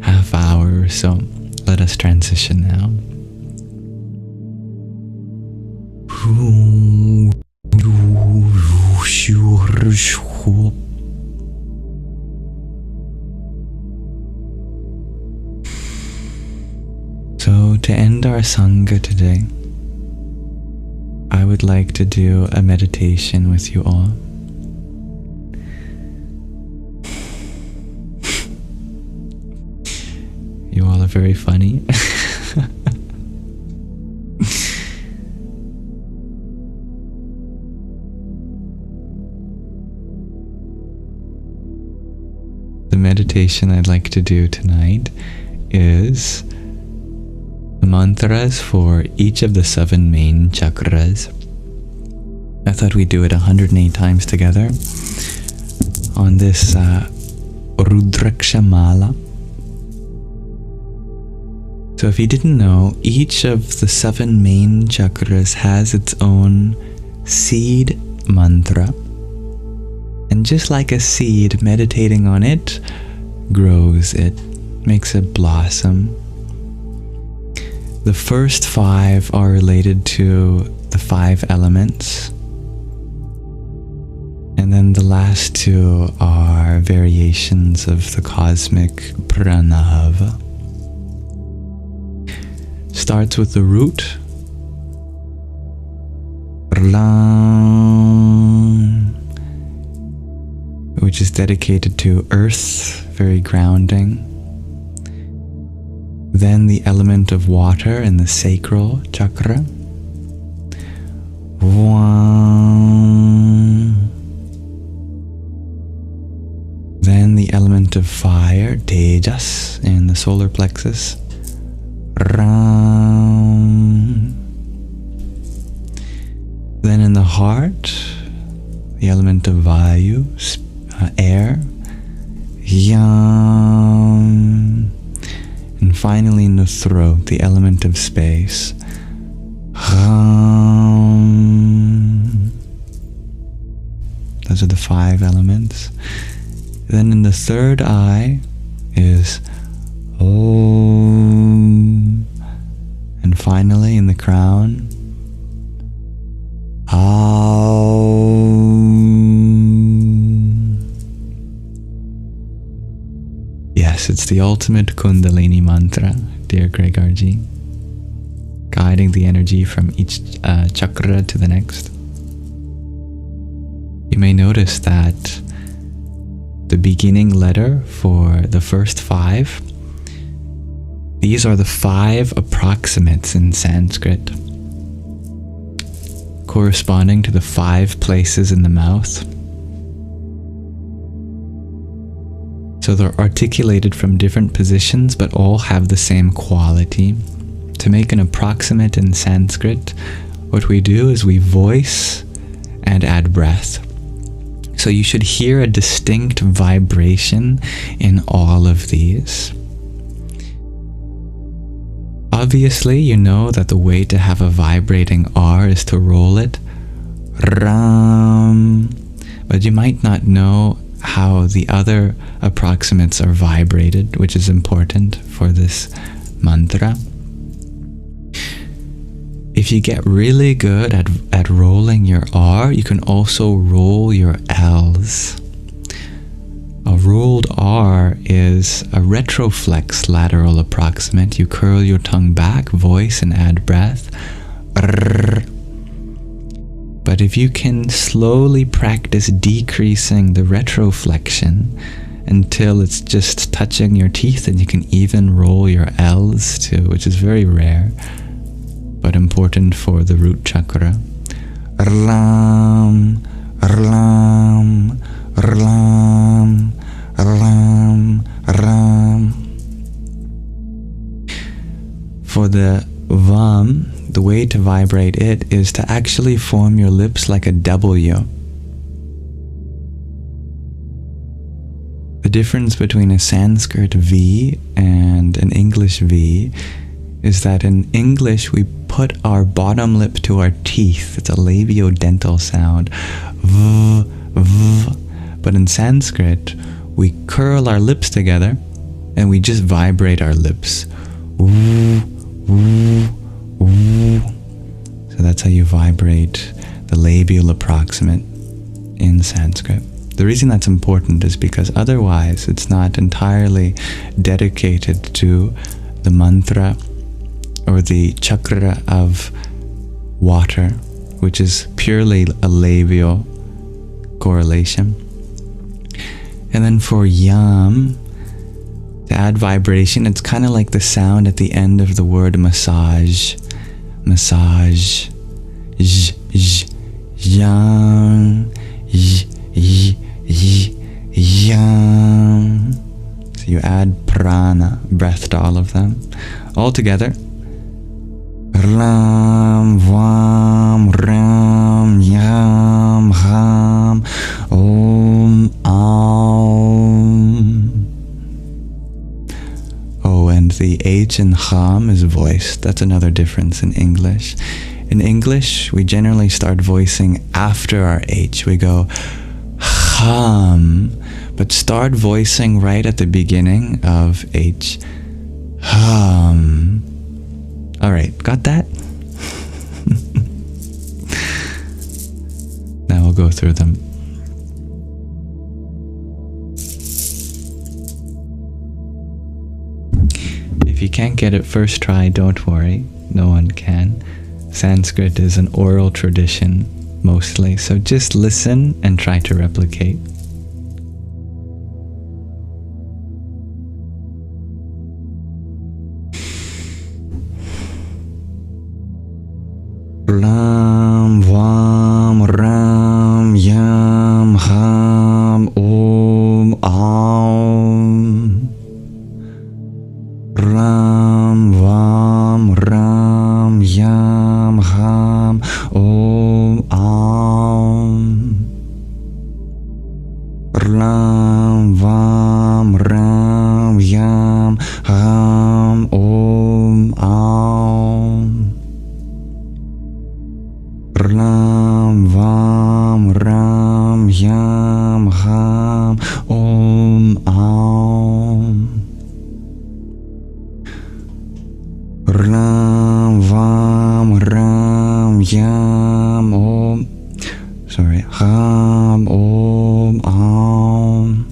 half hour or so. Let us transition now. So to end our Sangha today, I would like to do a meditation with you all. You all are very funny. The meditation I'd like to do tonight is the mantras for each of the 7 main chakras. I thought we'd do it 108 times together on this Rudraksha Mala. So if you didn't know, each of the 7 main chakras has its own seed mantra. And just like a seed, meditating on it grows it, makes it blossom. The first 5 are related to the 5 elements. And then the last 2 are variations of the cosmic pranava. Starts with the root. Rlam, which is dedicated to earth, very grounding. Then the element of water in the sacral chakra. Vam. Then the element of fire, tejas, in the solar plexus. Ram. Then in the heart, the element of vayu, air. Yam. And finally in the throat, the element of space. Ham. Those are the 5 elements. Then in the third eye is Om. And finally in the crown, Aum. Yes, it's the ultimate Kundalini mantra, dear Gregorji, guiding the energy from each chakra to the next. You may notice that the beginning letter for the first 5, these are the 5 approximates in Sanskrit, corresponding to the 5 places in the mouth. So they're articulated from different positions, but all have the same quality. To make an approximate in Sanskrit, what we do is we voice and add breath. So you should hear a distinct vibration in all of these. Obviously, you know that the way to have a vibrating R is to roll it. Ram. But you might not know how the other approximates are vibrated, which is important for this mantra. If you get really good at rolling your R, you can also roll your L's. A rolled R is a retroflex lateral approximate. You curl your tongue back, voice, and add breath. But if you can slowly practice decreasing the retroflexion until it's just touching your teeth, and you can even roll your L's too, which is very rare, but important for the root chakra. Rlam, rlam, rlam, rlam, ram. For the vam, the way to vibrate it is to actually form your lips like a W. The difference between a Sanskrit V and an English V is that in English we put our bottom lip to our teeth. It's a labiodental sound. V, v. But in Sanskrit, we curl our lips together and we just vibrate our lips. Woo, woo, woo. So that's how you vibrate the labial approximate in Sanskrit. The reason that's important is because otherwise it's not entirely dedicated to the mantra or the chakra of water, which is purely a labial correlation. And then for yam, To add vibration, it's kind of like the sound at the end of the word massage. Massage. J, j, yang. J, j, j, yang. So you add prana, breath to all of them. All together. Ram, vam, ram, yam, ham, om, aum. Oh, and the H in ham is voiced. That's another difference in English. In English, we generally start voicing after our H. We go ham, but start voicing right at the beginning of H. Ham. All right, got that? Now we'll go through them. If you can't get it first try, don't worry. No one can. Sanskrit is an oral tradition, mostly, so just listen and try to replicate. Ram, vam, ram, yam, ham, om, aum. Ram, vam, ram, yam, ham, om, aum. Ram, vam, ram, yam, ham, om, aum. Ram, vam, ram, yam, ham, om, aum. Ram, vam, ram, yam, om. Sorry, ham, om, aum.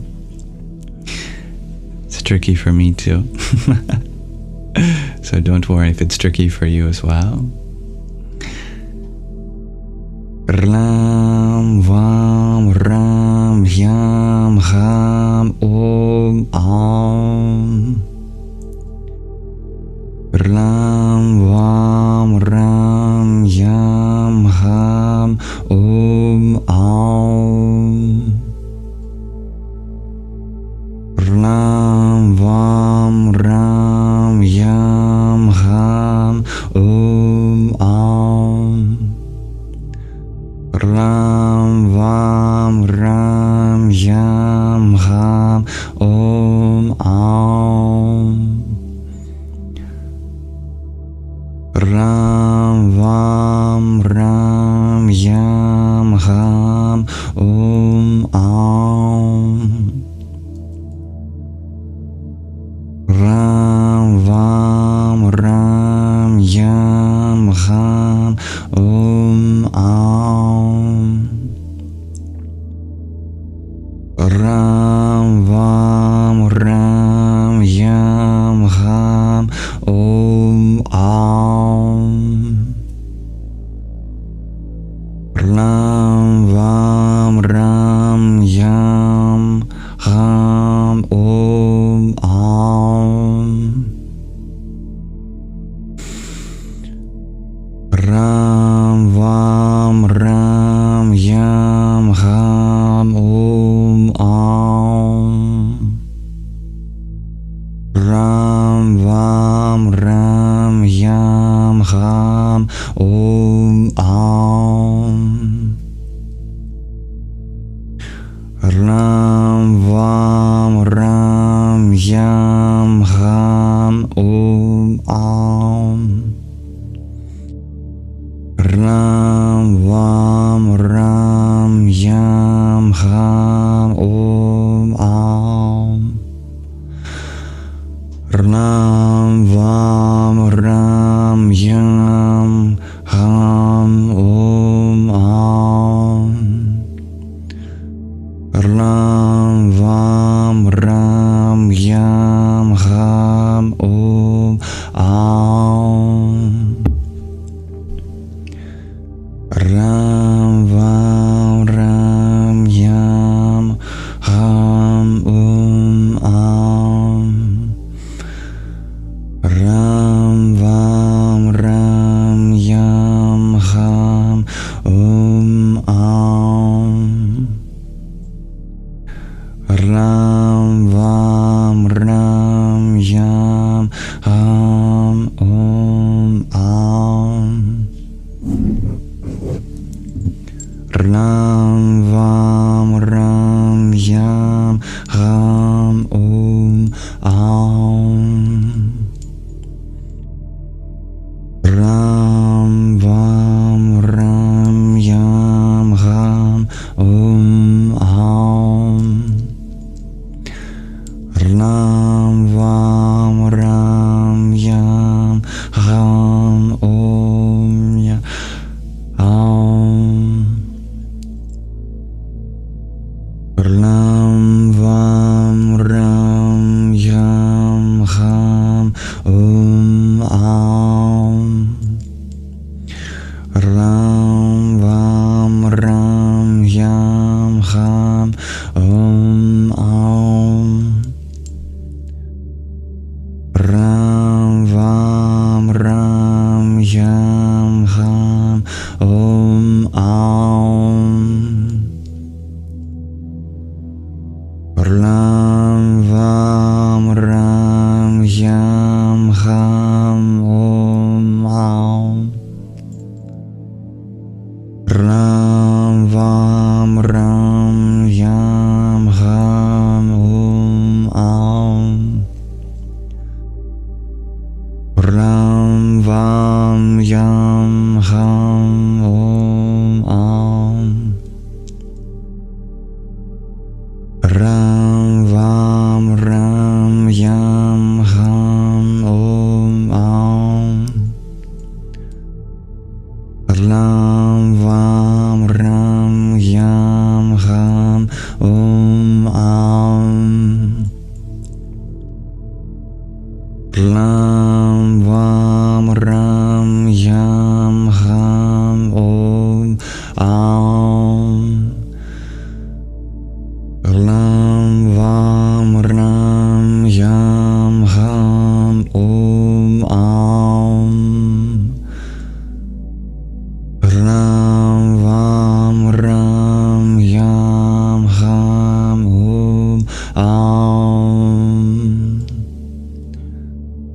It's tricky for me too. So don't worry if it's tricky for you as well. Ram, vam, ram, yam, ham, om, aum. Ram, vam, ram, yam, ham, om, aum. Ram, vam, ram, yam, ham, om, aum. Ram, vam, ram, yam, ham, om, aum. Ram, vam, ram, yam, ham, om, aum. Ram, vam, ram, yam, ham, om, aum. Ram, vam, ram, yam, ham, om, aum. Ram, vam, ram, yam, ham, om, aum. Ram, vam, ram, yam, ham, om, aum. Ram, vam, ram, yam, ham, om, aum. Ram, vam, ram, yam, ham, om, aum. Ram, vam, ram, yam, ham, om, aum. Ram, vam, ram, yam, ham, om, aum. Ram, vam, ram, yam, ham, om, aum. Ram, vam, ram, yam, ham, om, aum. Ram Vam Ram Yam Ham Om Am. Ram Vam Ram Yam Ham Om Am. Ram Vam Ram Yam Ham Om Am. Ram Vam Ram Yam Ham Om Ya Am. Ram Vam Ram Yam Ham Om Am. Ram Vam Ram Yam Ham Om Am. Ram Vam Ram Yam Ham Om Am. Ram Vam Ram Yam Ham Om Am. Ram Vam Ram Yam Ham Om Am. Ram Vam Yam Ham Om Am. Ram Vam Ram Yam Ham Om Am. Ram Vam Ram Yam Ham Om Am. Ram Vam Ram Yam Ham Om Am. Ram Vam Ram Yam Ham Om Am.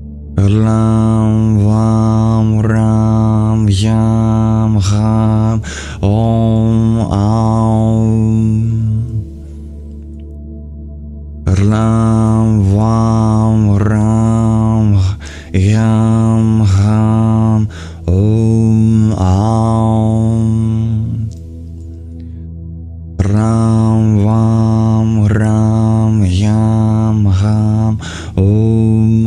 Ram Vam Ram Yam Ham Om Am. Ram Vam Ram Yam Ham Om Am. Ram Vam Ram Yam Ham Om Am. Ram Vam Ram Yam Ham Om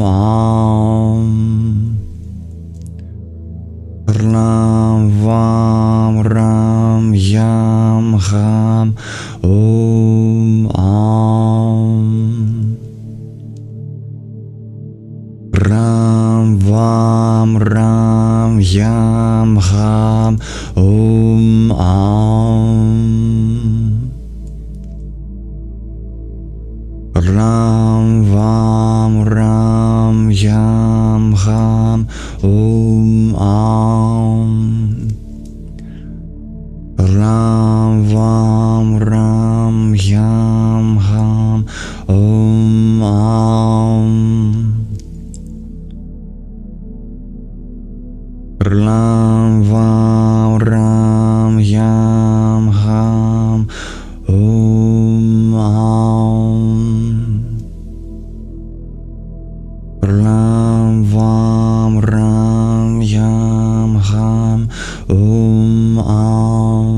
Am. Ram Vam Ram Yam Ham Om Am. Ram Vam Ram Yam Ham Om Am. Ram Vam Ram Yam Ham Om Am. Ram Vam Ram Yam Ham Om Am. Ram Vam Ram Yam Ham Om Am. Ram Vam Ram Yam Ham Om Am.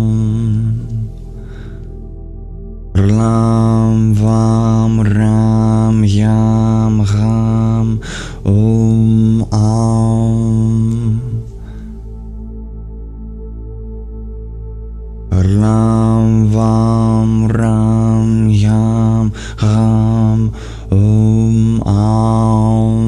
Ram Vam Ram Yam Ham Om Am. Ram Vam Ram Yam Ham Om Am.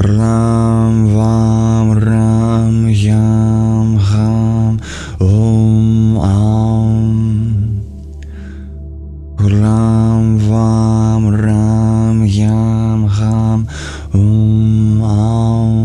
Ram Vam Ram Yam Ham Om Am. Ram Vam Ram Yam Ham Om Am.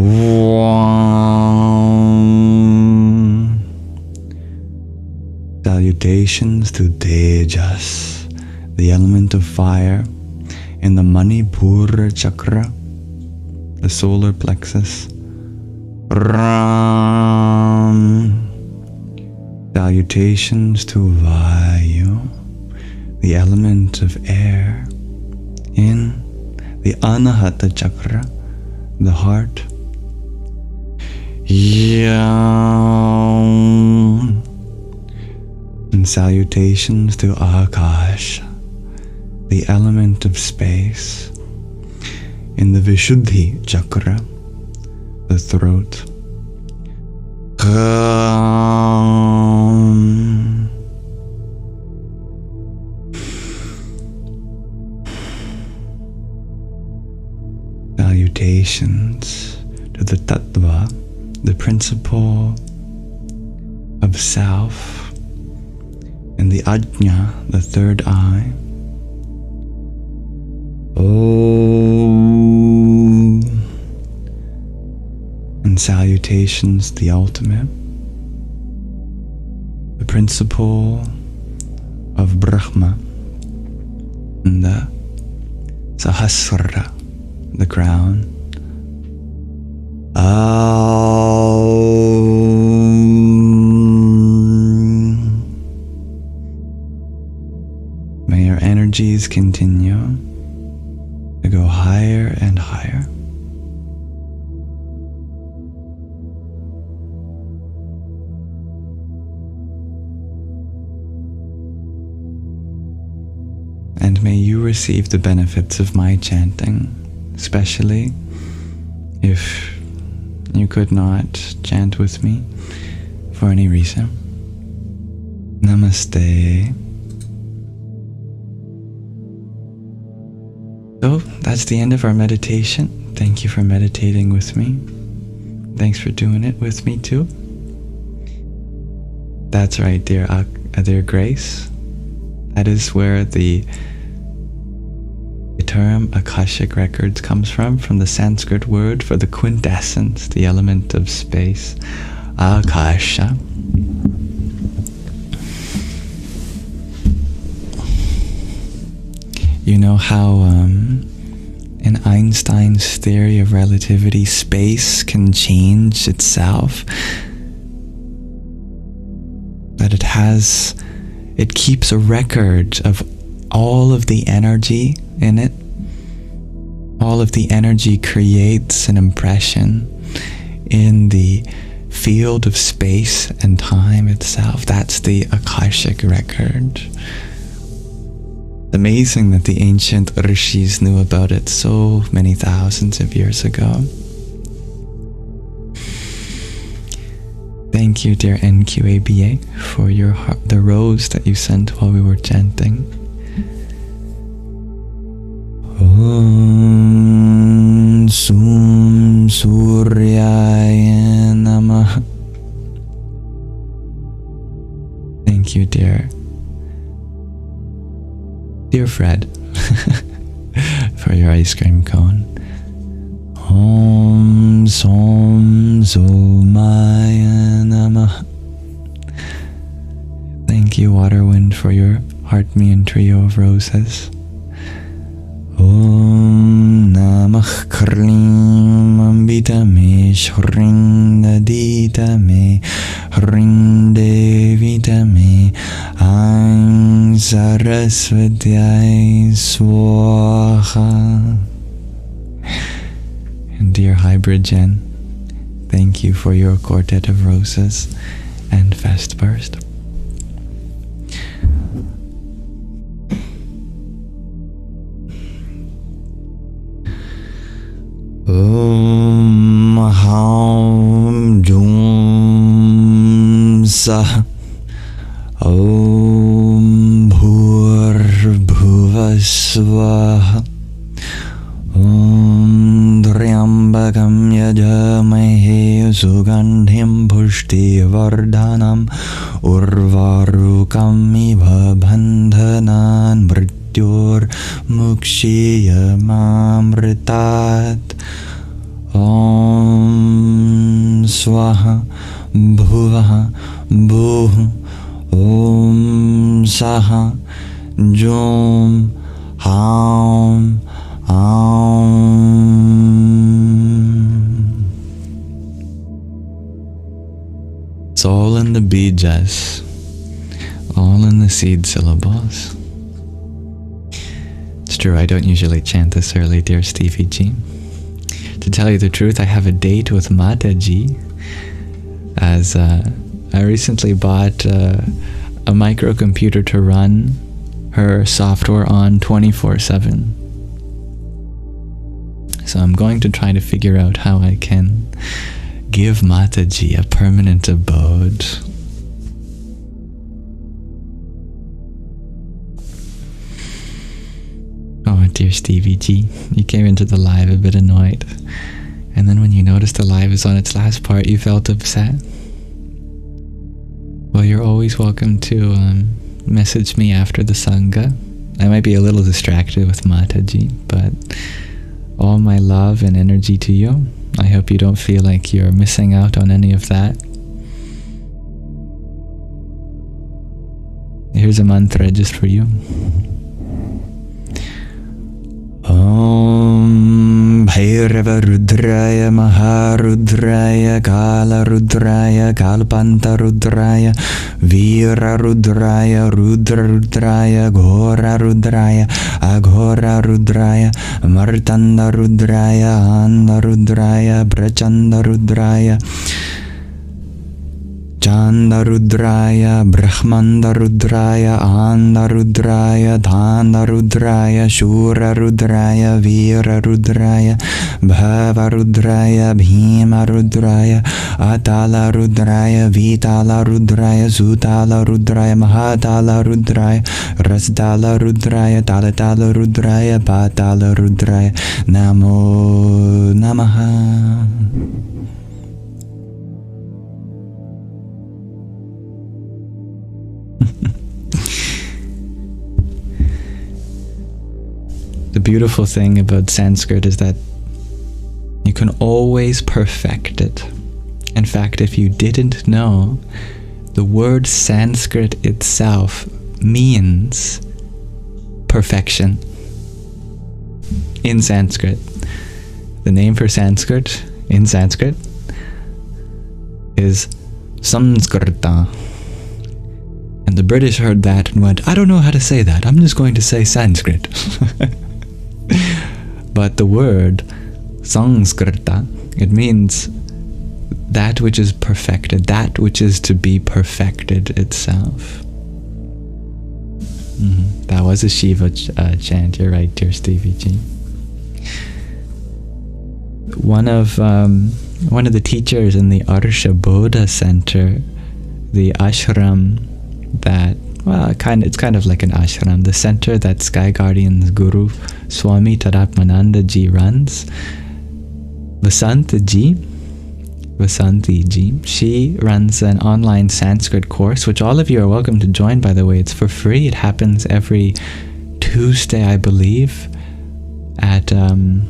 Salutations to Tejas, the element of fire, in the Manipura Chakra, the solar plexus. Salutations to Vayu, the element of air, in the Anahata Chakra, the heart. And salutations to Ākāśha, the element of space, in the Vishuddhi Chakra, the throat. Salutations to the Tattva, the principle of self, in the Ajna, the third eye. And salutations, the ultimate, the principle of Brahma, and the Sahasrara, the crown. May your energies continue to go higher and higher. And may you receive the benefits of my chanting, especially if you could not chant with me for any reason. Namaste. So that's the end of our meditation. Thank you for meditating with me. Thanks for doing it with me too. That's right, dear Grace. That is where the term Akashic records comes from the Sanskrit word for the quintessence, the element of space, Ākāśha. You know how in Einstein's theory of relativity, space can change itself? That it keeps a record of all of the energy in it. All of the energy creates an impression in the field of space and time itself. That's the Akashic record. Amazing that the ancient rishis knew about it so many thousands of years ago. Thank you, dear NQABA, for the rose that you sent while we were chanting. Om Sum Suryaya Namah. Thank you, dear Fred, for your ice cream cone. Om Som Somaya Namah. Thank you, Waterwind, for your heart me and trio of roses. Om Namah Krim Ambita Me Shring Nadita Me Hring Devita Me Aim Saraswatyai Swaha. And dear Hybrid Jen, thank you for your quartet of roses and fest burst. Om Ham Jum Sah. Om Bhur Bhuvasvaha. Om Dryambakam Yajamahe Sugandhim Pushti Vardhanam Urvarukam Iva Bandhanan Mrityor Mukshiyamamritat. Om Swaha Bhuvaha Bhuh Om Saha Jom Ham Am. It's all in the bijas, all in the seed syllables. It's true, I don't usually chant this early, dear Stevie G. To tell you the truth, I have a date with Mataji, as I recently bought a microcomputer to run her software on 24/7. So I'm going to try to figure out how I can give Mataji a permanent abode. Oh, dear Stevie G, you came into the live a bit annoyed, and then when you noticed the live is on its last part, you felt upset. Well, you're always welcome to message me after the Sangha. I might be a little distracted with Mataji, but all my love and energy to you. I hope you don't feel like you're missing out on any of that. Here's a mantra just for you. Om Bhairava Rudraya Maharudraya Kala Rudraya Kalpanta Rudraya Veera Rudraya Rudra Rudraya Ghora Rudraya Aghora Rudraya Martanda Rudraya Anda Rudraya Prachanda Rudraya Chanda Rudraya, Brahmanda Rudraya, Anda Rudraya, Dhanda Rudraya, Shura Rudraya, Veera Rudraya, Bhava Rudraya, Bhima Rudraya, Atala Rudraya, Vitala Rudraya, Sutala Rudraya, Mahatala Rudraya, Rasdala Rudraya, Talatala Rudraya, Patala Rudraya, Namo Namaha. The beautiful thing about Sanskrit is that you can always perfect it. In fact, if you didn't know, the word Sanskrit itself means perfection. In Sanskrit. The name for Sanskrit in Sanskrit is Sanskrita. And the British heard that and went, I don't know how to say that, I'm just going to say Sanskrit. But the word Sanskrita, it means that which is perfected, that which is to be perfected itself. That was a Shiva chant, you're right, dear Stevie G. One of the teachers in the Ākāśha Bodha Center, the ashram that, well, it's kind of like an ashram, the center that Sky Guardian's guru Swami Taratmananda Ji runs, Vasanti Ji, she runs an online Sanskrit course, which all of you are welcome to join, by the way. It's for free. It happens every Tuesday, I believe, at 1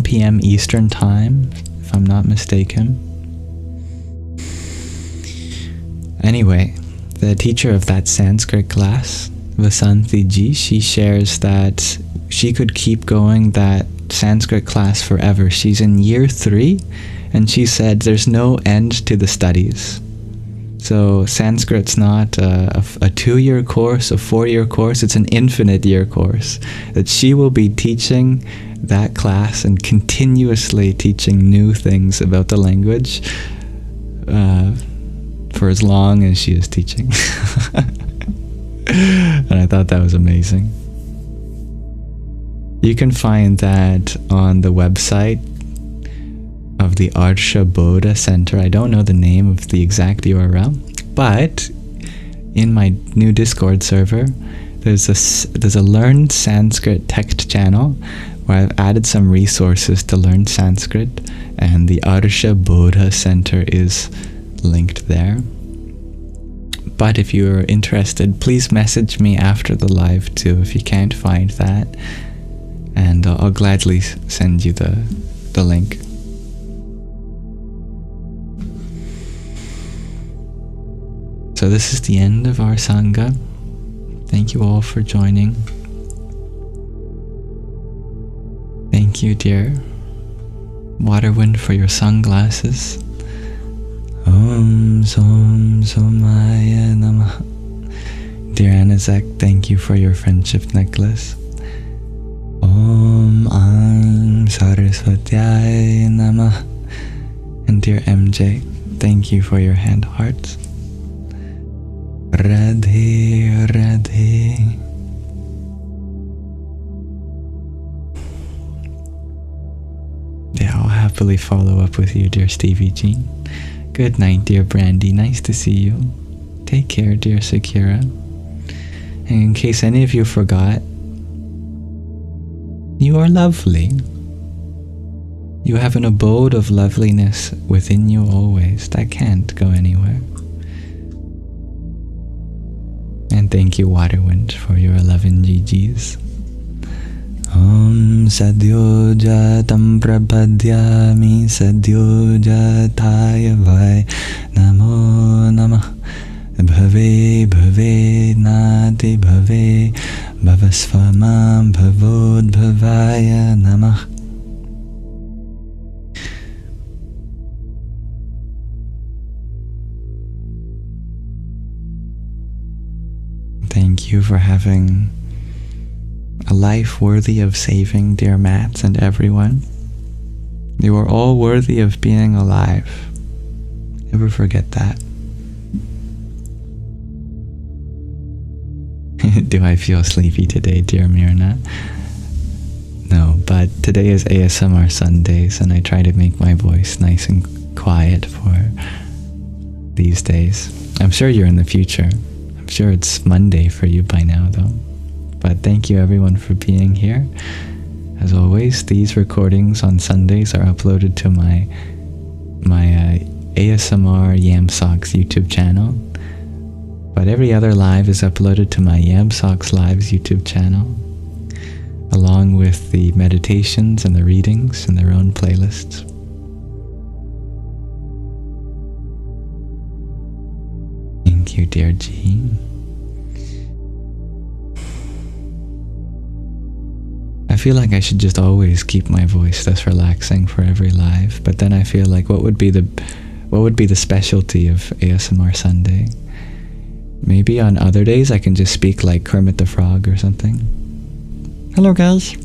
p.m. Eastern Time, if I'm not mistaken. Anyway, the teacher of that Sanskrit class, Vasanti Ji, she shares that she could keep going that Sanskrit class forever. She's in year 3, and she said there's no end to the studies. So Sanskrit's not a 2-year course, a 4-year course, it's an infinite year course. That she will be teaching that class and continuously teaching new things about the language for as long as she is teaching. And I thought that was amazing. You can find that on the website of the Ākāśha Bodha Center. I don't know the name of the exact URL, but in my new Discord server, there's a Learn Sanskrit text channel where I've added some resources to learn Sanskrit, and the Ākāśha Bodha Center is linked there. But if you're interested, please message me after the live too if you can't find that. And I'll gladly send you the link. So this is the end of our Sangha. Thank you all for joining. Thank you, dear Waterwind, for your sunglasses. Om Som Somaya Namah. Dear Anazek, thank you for your friendship necklace. Om Aum Saraswatyaya Namah. And dear MJ, thank you for your hand hearts. Radhe Radhe. Yeah, I'll happily follow up with you, dear Stevie Jean. Good night, dear Brandy. Nice to see you. Take care, dear Sakura. And in case any of you forgot, you are lovely. You have an abode of loveliness within you always. That can't go anywhere. And thank you, Waterwind, for your 11 GGs. Om Sadhyo Jatam Prabhadyami Sadhyo Jataya Vai Namo Namah Bhave Bhave Nati Bhave Bhavasvamam Bhavod Bhavaya Namah. Thank you for having a life worthy of saving, dear Mats and everyone. You are all worthy of being alive. Never forget that. Do I feel sleepy today, dear Mirna? No, but today is ASMR Sundays, and I try to make my voice nice and quiet for these days. I'm sure you're in the future. I'm sure it's Monday for you by now, though. But thank you everyone for being here. As always, these recordings on Sundays are uploaded to my ASMR Yamsox YouTube channel. But every other live is uploaded to my Yamsox Lives YouTube channel, along with the meditations and the readings in their own playlists. Thank you, dear Jean. I feel like I should just always keep my voice this relaxing for every live, but then I feel like what would be the specialty of ASMR Sunday? Maybe on other days I can just speak like Kermit the Frog or something. Hello guys,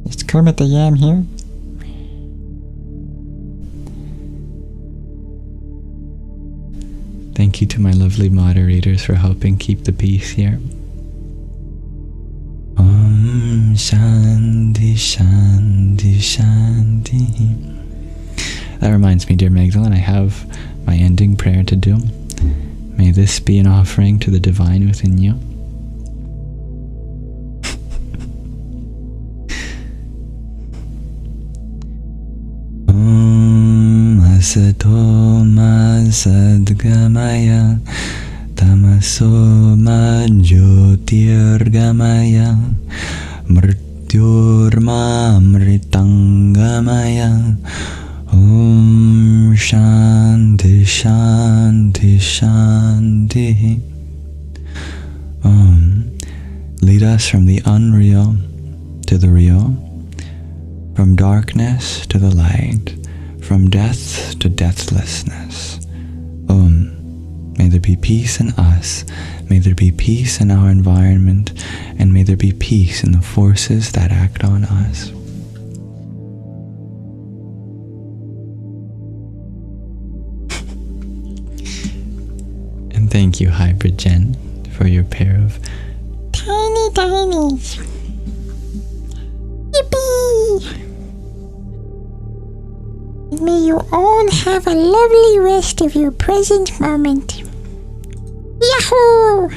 it's Kermit the Yam here. Thank you to my lovely moderators for helping keep the peace here. Om Shanti Shanti Shanti. That reminds me, dear Magdalene, I have my ending prayer to do. May this be an offering to the divine within you. Om Asato Ma Sadgamaya Tamaso Ma Jyotirgamaya Mrityurma Mritangamaya. Om Shanti Shanti Shanti. Lead us from the unreal to the real, from darkness to the light, from death to deathlessness. May there be peace in us, may there be peace in our environment, and may there be peace in the forces that act on us. And thank you, Hybrid Jen, for your pair of Tiny Tinies. Yippee! May you all have a lovely rest of your present moment. Yahoo!